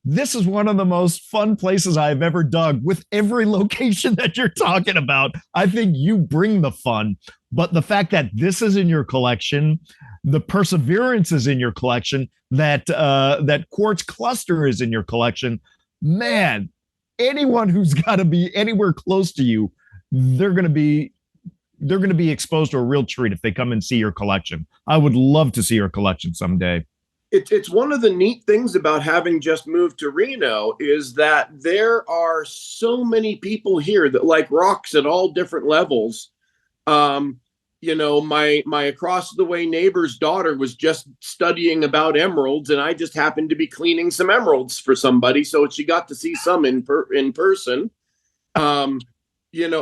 this is one of the most fun places I've ever dug. With every location that you're talking about, I think you bring the fun. But the fact that this is in your collection, the perseverance is in your collection, that quartz cluster is in your collection, man, anyone who's got to be anywhere close to you, they're going to be exposed to a real treat if they come and see your collection. I would love to see your collection someday. It's one of the neat things about having just moved to Reno is that there are so many people here that like rocks at all different levels. My across the way neighbor's daughter was just studying about emeralds, and I just happened to be cleaning some emeralds for somebody, so she got to see some in person.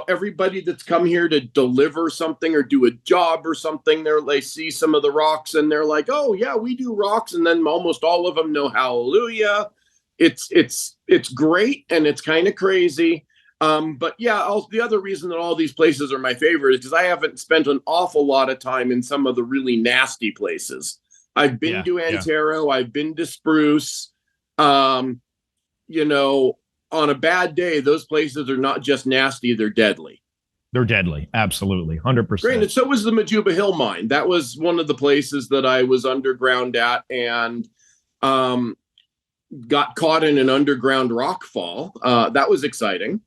everybody that's come here to deliver something or do a job or something, they see some of the rocks and they're like, oh yeah, we do rocks. And then almost all of them know Hallelujah. It's great. And it's kind of crazy. But yeah, the other reason that all these places are my favorite is because I haven't spent an awful lot of time in some of the really nasty places. I've been to Antero. I've been to Spruce. On a bad day, those places are not just nasty, they're deadly. They're deadly. Absolutely. 100%. Granted, so was the Majuba Hill mine. That was one of the places that I was underground at and got caught in an underground rock fall. That was exciting.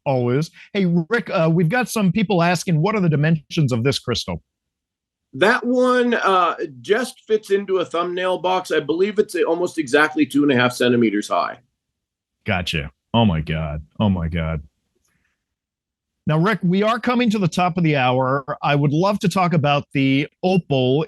Always. Hey, Rick, we've got some people asking, what are the dimensions of this crystal? That one just fits into a thumbnail box. I believe it's almost exactly 2.5 centimeters high. Gotcha. Oh my God. Oh my God. Now, Rick, we are coming to the top of the hour. I would love to talk about the opal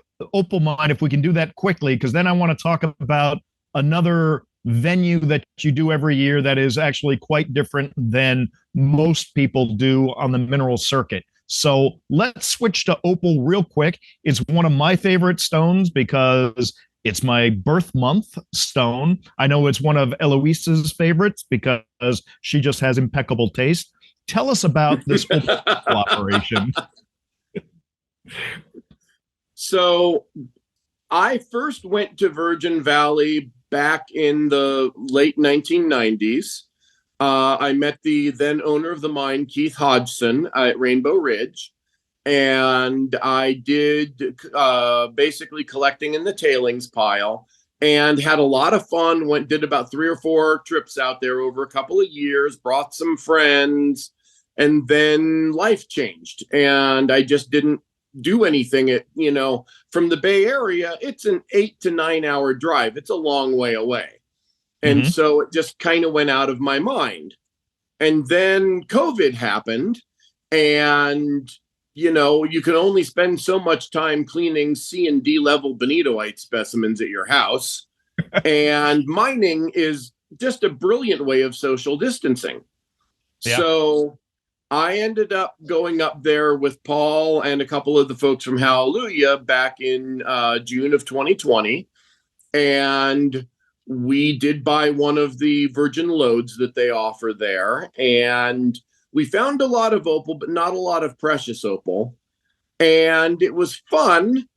mine if we can do that quickly, because then I want to talk about another venue that you do every year that is actually quite different than most people do on the mineral circuit. So let's switch to opal real quick. It's one of my favorite stones because it's my birth month stone. I know it's one of Eloise's favorites because she just has impeccable taste. Tell us about this opal operation. So I first went to Virgin Valley back in the late 1990s. I met the then owner of the mine, Keith Hodgson, at Rainbow Ridge. And I did basically collecting in the tailings pile and had a lot of fun. Did about 3 or 4 trips out there over a couple of years, brought some friends, and then life changed. And I just didn't do anything. From the Bay Area, it's an 8 to 9 hour drive. It's a long way away. And so it just kind of went out of my mind. And then COVID happened, and you can only spend so much time cleaning C and D level bonitoite specimens at your house. And mining is just a brilliant way of social distancing. Yeah. So I ended up going up there with Paul and a couple of the folks from Hallelujah back in June of 2020. And we did buy one of the virgin lodes that they offer there. And we found a lot of opal, but not a lot of precious opal. And it was fun.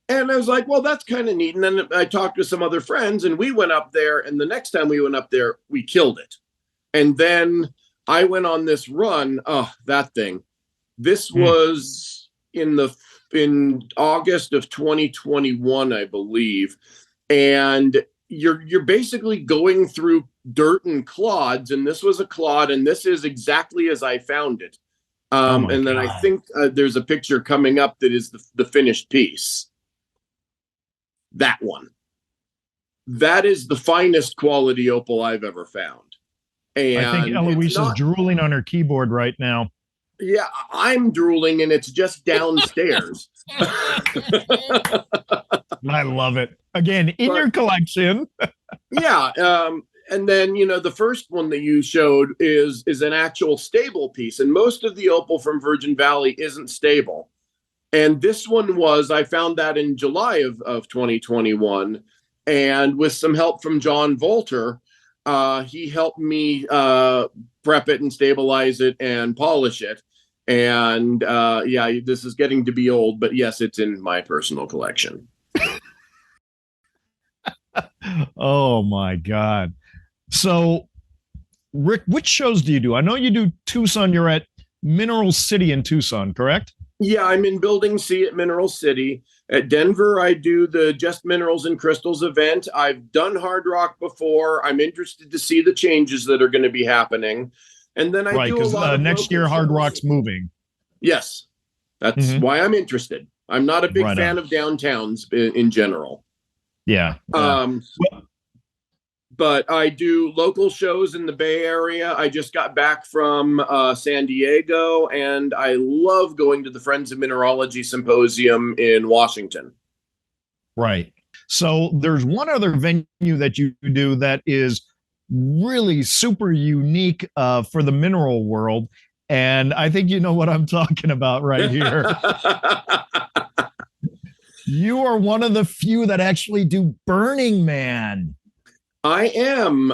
And I was like, well, that's kind of neat. And then I talked to some other friends and we went up there. And the next time we went up there, we killed it. And then I went on this run. Oh, that thing. This was in August of 2021, I believe. And you're basically going through dirt and clods, and this was a clod, and this is exactly as I found it. And then I think there's a picture coming up that is the finished piece. That one. That is the finest quality opal I've ever found. And I think Eloise is drooling on her keyboard right now. Yeah, I'm drooling, and it's just downstairs. I love it. Again, in your collection. Yeah. And then, the first one that you showed is an actual stable piece. And most of the opal from Virgin Valley isn't stable. And this one was, I found that in July of 2021. And with some help from John Volter, he helped me prep it and stabilize it and polish it. And this is getting to be old, but yes, it's in my personal collection. Oh my God. So Rick, which shows do you do? I know you do Tucson. You're at Mineral City in Tucson, correct? Yeah, I'm in Building C at Mineral City. At Denver, I do the Just Minerals and Crystals event. I've done hard rock before. I'm interested to see the changes that are going to be happening. And then I do a lot of next year, hard rock's moving. Yes, that's why I'm interested. I'm not a big fan of downtowns in general. Yeah. But I do local shows in the Bay Area. I just got back from San Diego, and I love going to the Friends of Mineralogy Symposium in Washington. Right. So there's one other venue that you do that is really super unique for the mineral world. And I think you know what I'm talking about right here. You are one of the few that actually do Burning Man. I am.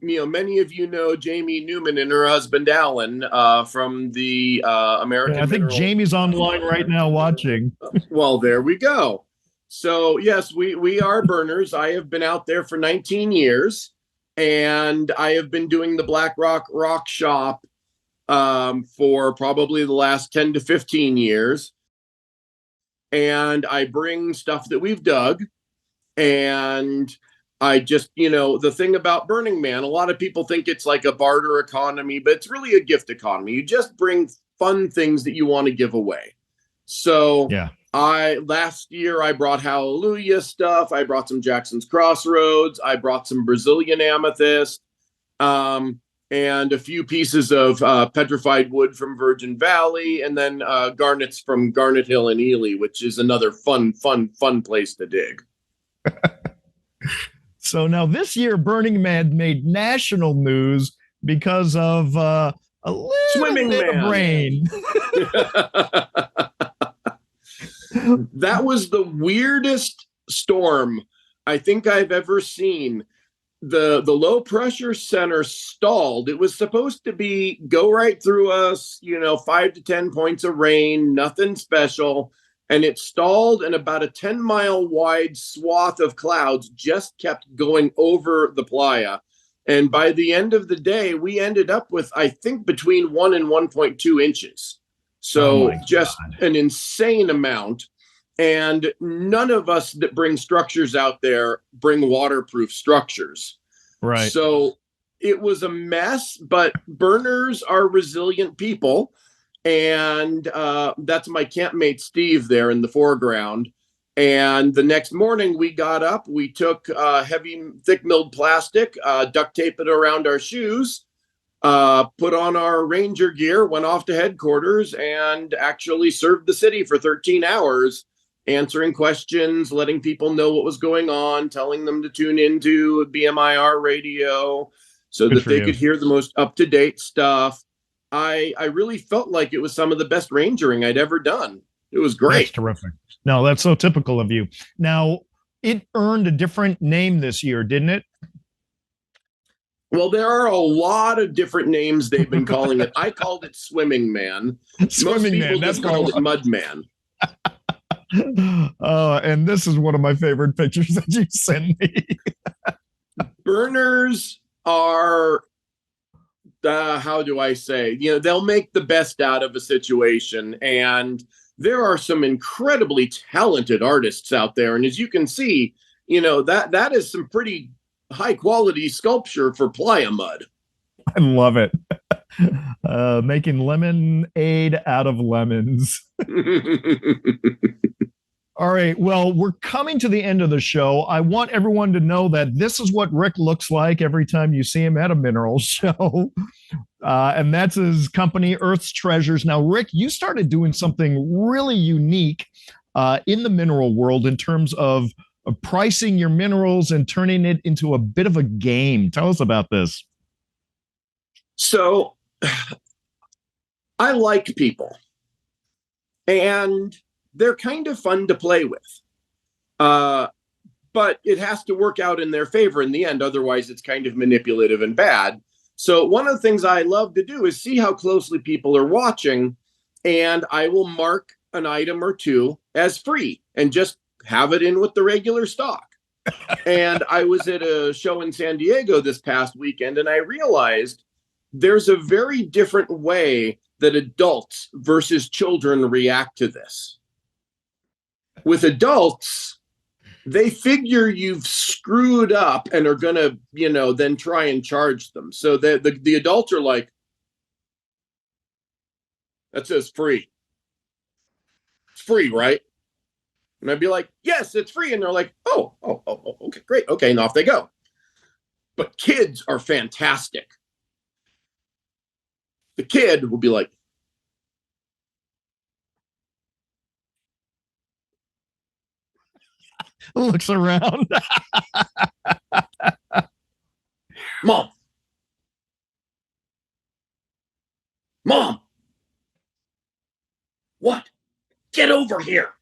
Many of you know Jamie Newman and her husband Alan from the American. Yeah, I think Jamie's online right now watching. Well, there we go. So yes, we are burners. I have been out there for 19 years, and I have been doing the Black Rock Shop for probably the last 10 to 15 years. And I bring stuff that we've dug, and I just, the thing about Burning Man, a lot of people think it's like a barter economy, but it's really a gift economy. You just bring fun things that you want to give away. So yeah, last year I brought Hallelujah stuff. I brought some Jackson's Crossroads. I brought some Brazilian amethyst, and a few pieces of petrified wood from Virgin Valley, and then garnets from Garnet Hill and Ely, which is another fun place to dig. So now this year, Burning Man made national news because of a little Swimming bit Man. of rain. That was the weirdest storm I think I've ever seen. The low pressure center stalled. It was supposed to be go right through us, 5 to 10 points of rain, nothing special. And it stalled, and about a 10-mile wide swath of clouds just kept going over the playa. And by the end of the day, we ended up with, I think, between 1 and 1.2 inches. So just an insane amount. And none of us that bring structures out there bring waterproof structures. Right. So it was a mess, but burners are resilient people. And that's my campmate, Steve, there in the foreground. And the next morning we got up, we took heavy, thick milled plastic, duct taped it around our shoes, put on our ranger gear, went off to headquarters, and actually served the city for 13 hours, answering questions, letting people know what was going on, telling them to tune into BMIR radio so that they could hear the most up-to-date stuff. I really felt like it was some of the best rangering I'd ever done. It was great. That's terrific. No, that's so typical of you. Now, it earned a different name this year, didn't it? Well, there are a lot of different names they've been calling it. I called it Swimming Man. Swimming Most people Man. just called it Mud Man. And this is one of my favorite pictures that you sent me. Burners are, how do I say, they'll make the best out of a situation. And there are some incredibly talented artists out there. And as you can see, that is some pretty high quality sculpture for playa mud. I love it. Making lemonade out of lemons. All right. Well, we're coming to the end of the show. I want everyone to know that this is what Rick looks like every time you see him at a mineral show. And that's his company, Earth's Treasures. Now, Rick, you started doing something really unique in the mineral world in terms of pricing your minerals and turning it into a bit of a game. Tell us about this. So I like people, and they're kind of fun to play with. But it has to work out in their favor in the end. Otherwise, it's kind of manipulative and bad. So one of the things I love to do is see how closely people are watching, and I will mark an item or two as free and just have it in with the regular stock. And I was at a show in San Diego this past weekend, and I realized there's a very different way that adults versus children react to this. With adults, they figure you've screwed up and are going to, then try and charge them. So the adults are like, that says free. It's free, right? And I'd be like, yes, it's free. And they're like, oh, okay, great. Okay, and off they go. But kids are fantastic. The kid will be like, looks around. Mom, Get over here.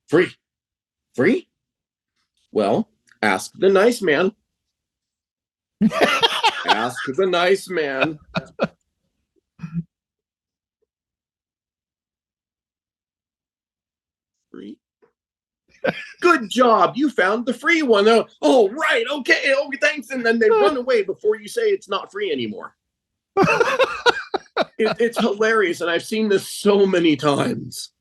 Free. Free? Well, ask the nice man. Ask the nice man. Free. Good job. You found the free one. Oh, right. Okay. Oh, thanks. And then they run away before you say it's not free anymore. It's hilarious. And I've seen this so many times.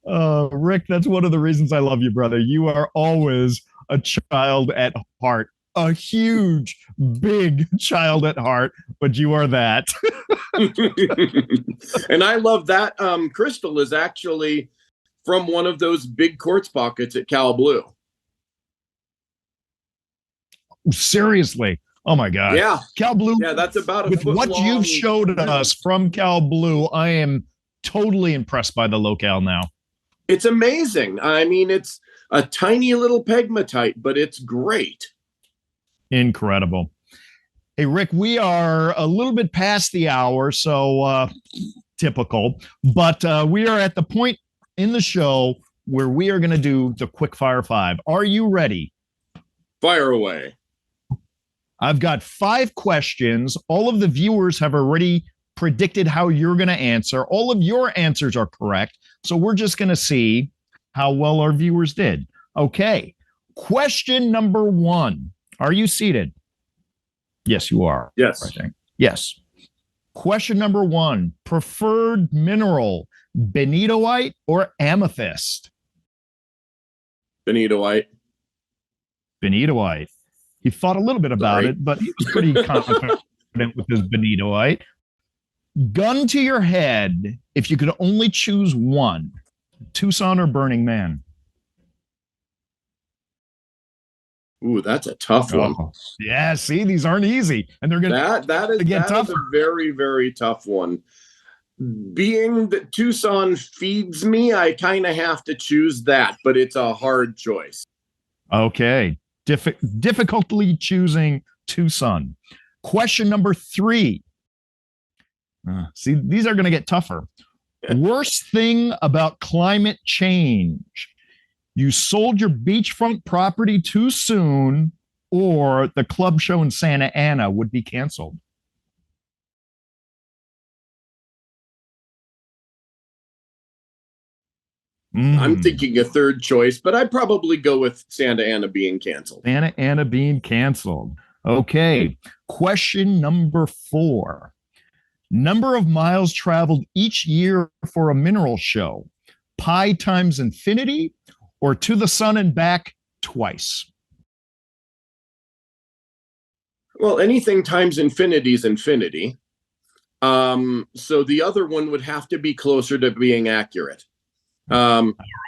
Rick, that's one of the reasons I love you, brother. You are always a child at heart, a huge, big child at heart, but you are that. And I love that crystal is actually from one of those big quartz pockets at Cal Blue. Seriously. Oh my God. Yeah. Cal Blue. Yeah, that's about a with foot what long. You've showed us from Cal Blue, I am totally impressed by the locale now. It's amazing. I mean, it's a tiny little pegmatite, but it's great. Incredible. Hey, Rick, we are a little bit past the hour, so typical, but we are at the point in the show where we are going to do the quick fire 5. Are you ready? Fire away. I've got 5 questions. All of the viewers have already predicted how you're going to answer. All of your answers are correct. So we're just going to see how well our viewers did. Okay. Question number 1. Are you seated? Yes, you are. Yes. I think. Yes. Question number 1. Preferred mineral, benitoite or amethyst? Benitoite. Benitoite. He thought a little bit about it, but he was pretty confident with his benitoite. Gun to your head, if you could only choose one, Tucson or Burning Man? Ooh, that's a tough one. Yeah, see, these aren't easy, and they're gonna that is a very, very tough one. Being that Tucson feeds me, I kind of have to choose that, but it's a hard choice. Okay, difficultly choosing Tucson. Question number 3. See, these are going to get tougher. Worst thing about climate change: you sold your beachfront property too soon, or the club show in Santa Ana would be canceled. I'm thinking a third choice, but I'd probably go with Santa Ana being canceled. Santa Ana being canceled. Okay. Question number 4. Number of miles traveled each year for a mineral show: pi times infinity or to the sun and back twice? Well, anything times infinity is infinity. So the other one would have to be closer to being accurate.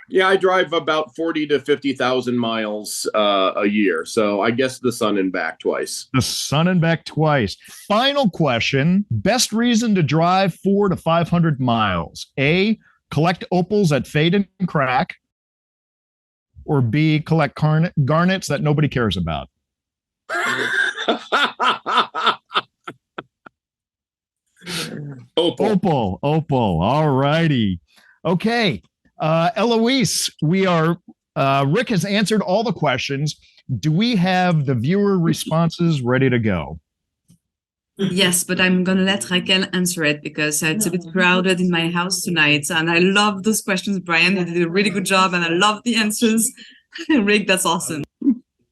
Yeah, I drive about 40 to 50,000 miles a year. So I guess the sun and back twice. The sun and back twice. Final question. Best reason to drive 400 to 500 miles: A, collect opals that fade and crack, or B, collect garnets that nobody cares about? Opal. All righty. Okay. Eloise, Rick has answered all the questions. Do we have the viewer responses ready to go? Yes, but I'm going to let Raquel answer it because it's a bit crowded in my house tonight. And I love those questions, Brian. You did a really good job, and I love the answers. Rick, that's awesome.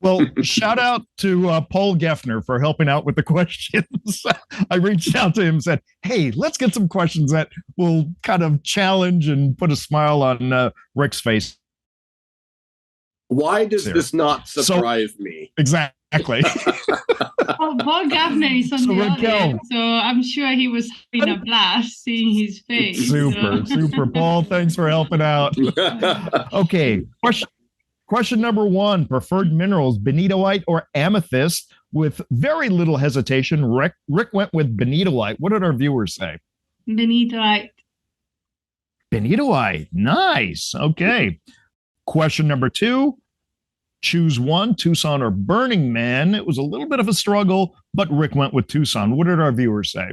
Well, shout out to Paul Geffner for helping out with the questions. I reached out to him and said, hey, let's get some questions that will kind of challenge and put a smile on Rick's face. Why does this not surprise me? Exactly. Well, Paul Gaffney is on the audience, so I'm sure he was having a blast seeing his face. Super. Paul, thanks for helping out. Okay, question number 1, preferred minerals, benitoite or amethyst? With very little hesitation, Rick went with benitoite. What did our viewers say? Benitoite. Benitoite. Nice. Okay. Question number 2, choose one, Tucson or Burning Man. It was a little bit of a struggle, but Rick went with Tucson. What did our viewers say?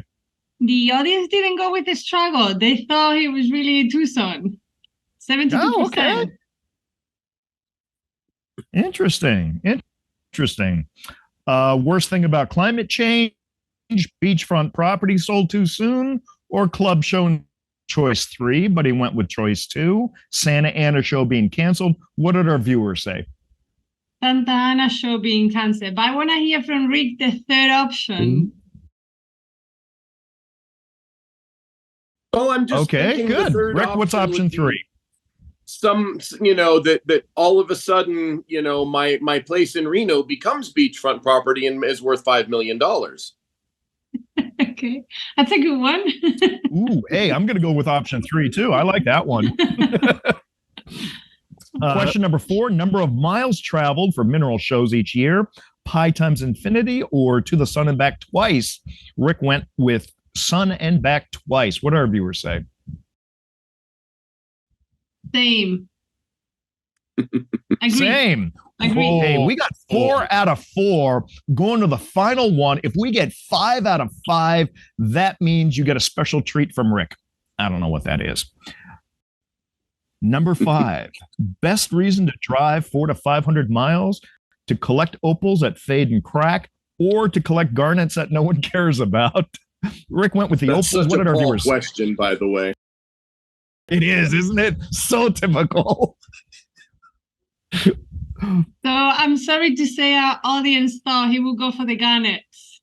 The audience didn't go with the struggle. They thought he was really Tucson. 72%. Oh, okay. Interesting. Worst thing about climate change, beachfront property sold too soon, or club show choice 3, but he went with choice 2, Santa Ana show being canceled. What did our viewers say? Santa Ana show being canceled. But I want to hear from Rick the third option. Oh, I'm just okay, good. Rick, what's option 3? Some, that all of a sudden, my place in Reno becomes beachfront property and is worth $5 million. Okay, that's a good one. Ooh, hey, I'm going to go with option 3 too. I like that one. Question number 4, number of miles traveled for mineral shows each year, pi times infinity or to the sun and back twice. Rick went with sun and back twice. What do our viewers say? Same. Agree. Same. Agree. Hey, we got 4 out of 4 going to the final one. If we get 5 out of 5, that means you get a special treat from Rick. I don't know what that is. Number 5, best reason to drive 400 to 500 miles to collect opals that fade and crack, or to collect garnets that no one cares about. Rick went with the opals. What did our viewers say? Question, by the way. It is, isn't it? So typical. So I'm sorry to say our audience thought he would go for the garnets.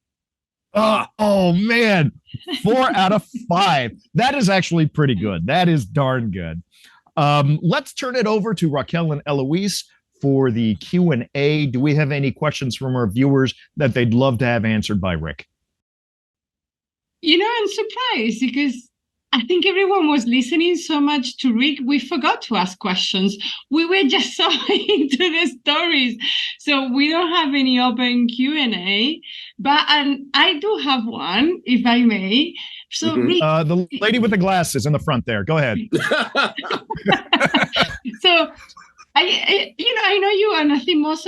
Oh man, 4 out of 5. That is actually pretty good. That is darn good. Let's turn it over to Raquel and Eloise for the Q&A. Do we have any questions from our viewers that they'd love to have answered by Rick? I'm surprised because I think everyone was listening so much to Rick, we forgot to ask questions. We were just so into the stories. So we don't have any open Q&A, but I do have one, if I may. So Rick, the lady with the glasses in the front there. Go ahead. So I know you, and I think most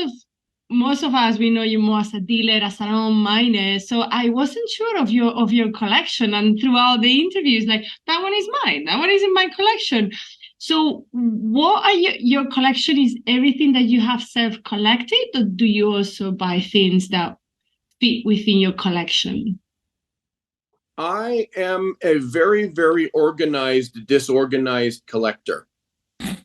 of us, we know you more as a dealer, as an own miner. So I wasn't sure of your collection. And throughout the interviews, like, that one is mine. That one is in my collection. So what are your collection? Is everything that you have self-collected, or do you also buy things that fit within your collection? I am a very, very organized, disorganized collector.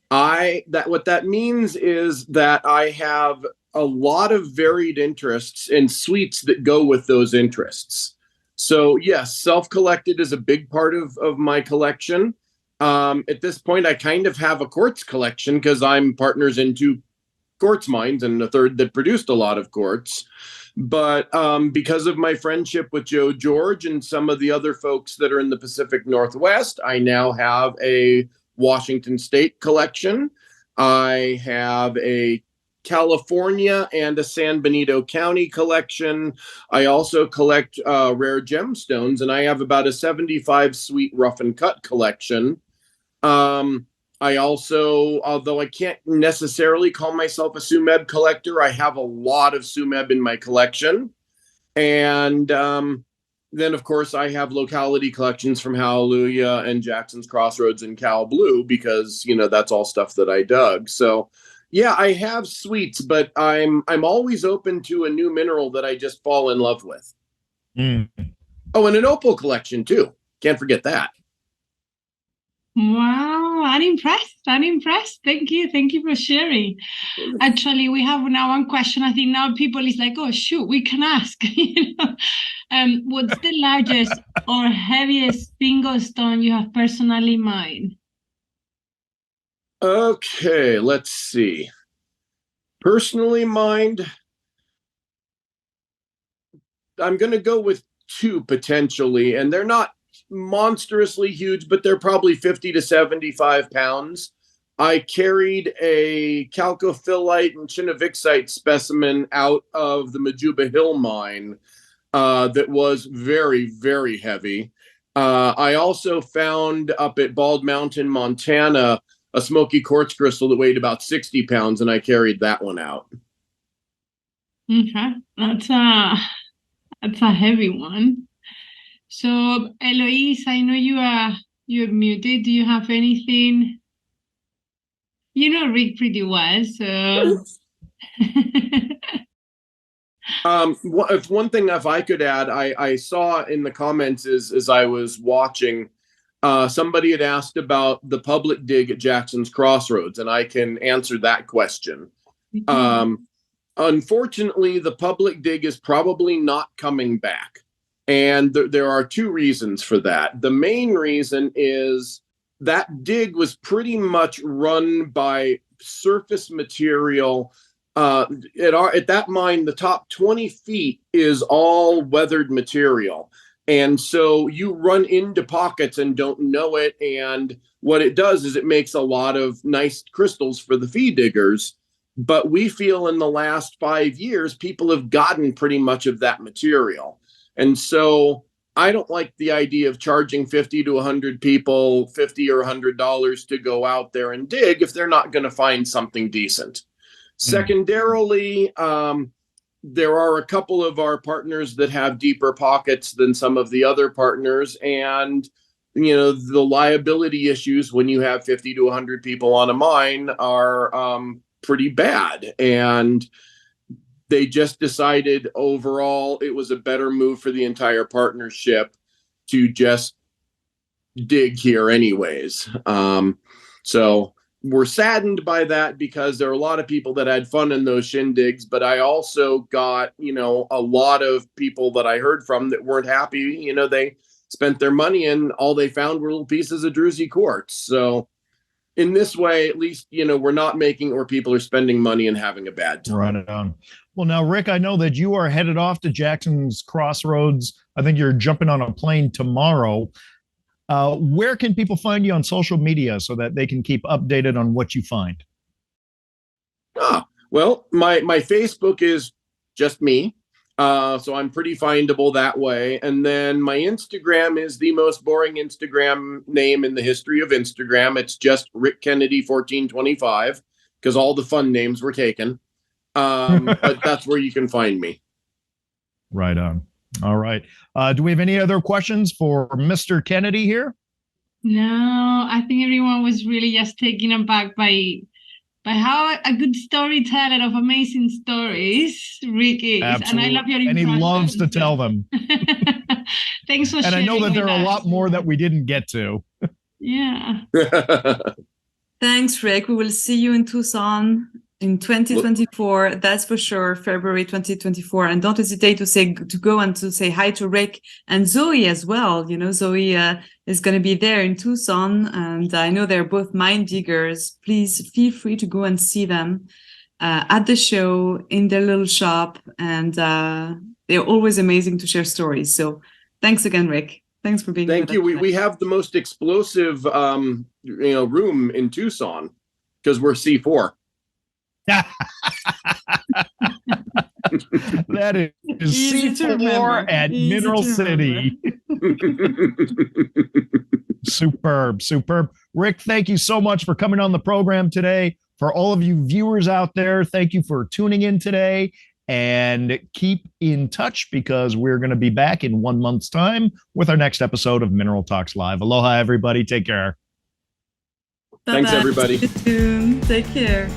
What that means is that I have a lot of varied interests and suites that go with those interests. So yes, self-collected is a big part of my collection. At this point, I kind of have a quartz collection because I'm partners in 2 quartz mines and a third that produced a lot of quartz. But because of my friendship with Joe George and some of the other folks that are in the Pacific Northwest, I now have a Washington State collection. I have a California and a San Benito County collection. I also collect rare gemstones, and I have about a 75 suite rough and cut collection. I also, although I can't necessarily call myself a SUMEB collector, I have a lot of SUMEB in my collection. And then, of course, I have locality collections from Hallelujah and Jackson's Crossroads and Cal Blue because, that's all stuff that I dug. So, yeah, I have suites, but I'm always open to a new mineral that I just fall in love with. Mm. Oh, and an opal collection, too. Can't forget that. Wow, I'm impressed. Thank you for sharing. Actually, we have now one question. I think now people is like, oh shoot, we can ask. What's the largest or heaviest single stone you have personally mined? Okay, let's see. Personally mined, I'm going to go with 2 potentially, and they're not monstrously huge, but they're probably 50 to 75 pounds. I carried a chalcophyllite and chinovixite specimen out of the Majuba Hill mine that was very, very heavy. I also found up at Bald Mountain, Montana, a smoky quartz crystal that weighed about 60 pounds, and I carried that one out. Okay, that's a heavy one. So, Eloise, I know you're muted. Do you have anything? You know Rick pretty well, so. If one thing, if I could add, I saw in the comments as I was watching, somebody had asked about the public dig at Jackson's Crossroads, and I can answer that question. Unfortunately, the public dig is probably not coming back. And there are two reasons for that. The main reason is that dig was pretty much run by surface material. At that mine, the top 20 feet is all weathered material. And so you run into pockets and don't know it. And what it does is it makes a lot of nice crystals for the fee diggers. But we feel in the last 5 years, people have gotten pretty much of that material. And so I don't like the idea of charging 50 to 100 people $50 or $100 to go out there and dig if they're not going to find something decent. Secondarily, there are a couple of our partners that have deeper pockets than some of the other partners. And, you know, the liability issues when you have 50 to 100 people on a mine are pretty bad. And they just decided overall it was a better move for the entire partnership to just dig here anyways. So we're saddened by that because there are a lot of people that had fun in those shindigs, but I also got, you know, a lot of people that I heard from that weren't happy. You know, they spent their money and all they found were little pieces of druzy quartz. So in this way, at least, you know, we're not making or people are spending money and having a bad time. Right on. Well, now, Rick, I know that you are headed off to Jackson's Crossroads. I think you're jumping on a plane tomorrow. Where can people find you on social media so that they can keep updated on what you find? Well, my Facebook is just me. So I'm pretty findable that way. And then my Instagram is the most boring Instagram name in the history of Instagram. It's just Rick Kennedy 1425 because all the fun names were taken. But that's where you can find me. Right on. All right. Do we have any other questions for Mr. Kennedy here? No, I think everyone was really just taken aback by how a good storyteller of amazing stories Rick is. Absolutely. And I love your impression. And he loves to tell them. Thanks for sharing. And I know that there are us. a lot more that we didn't get to. Yeah. Thanks, Rick. We will see you in Tucson in 2024. That's for sure, February 2024. And don't hesitate to go and to say hi to Rick and Zoe as well. You know, Zoe is going to be there in Tucson, and I know they're both mine diggers. Please feel free to go and see them at the show in their little shop, and they're always amazing to share stories. So thanks again, Rick. Thanks for being here. Thank you. We have the most explosive room in Tucson because we're C4. That is C4 at Mineral City. Superb. Rick, thank you so much for coming on the program today. For all of you viewers out there, thank you for tuning in today, and keep in touch because we're going to be back in 1 month's time with our next episode of Mineral Talks Live. Aloha, everybody. Take care. Thanks, everybody. Take care.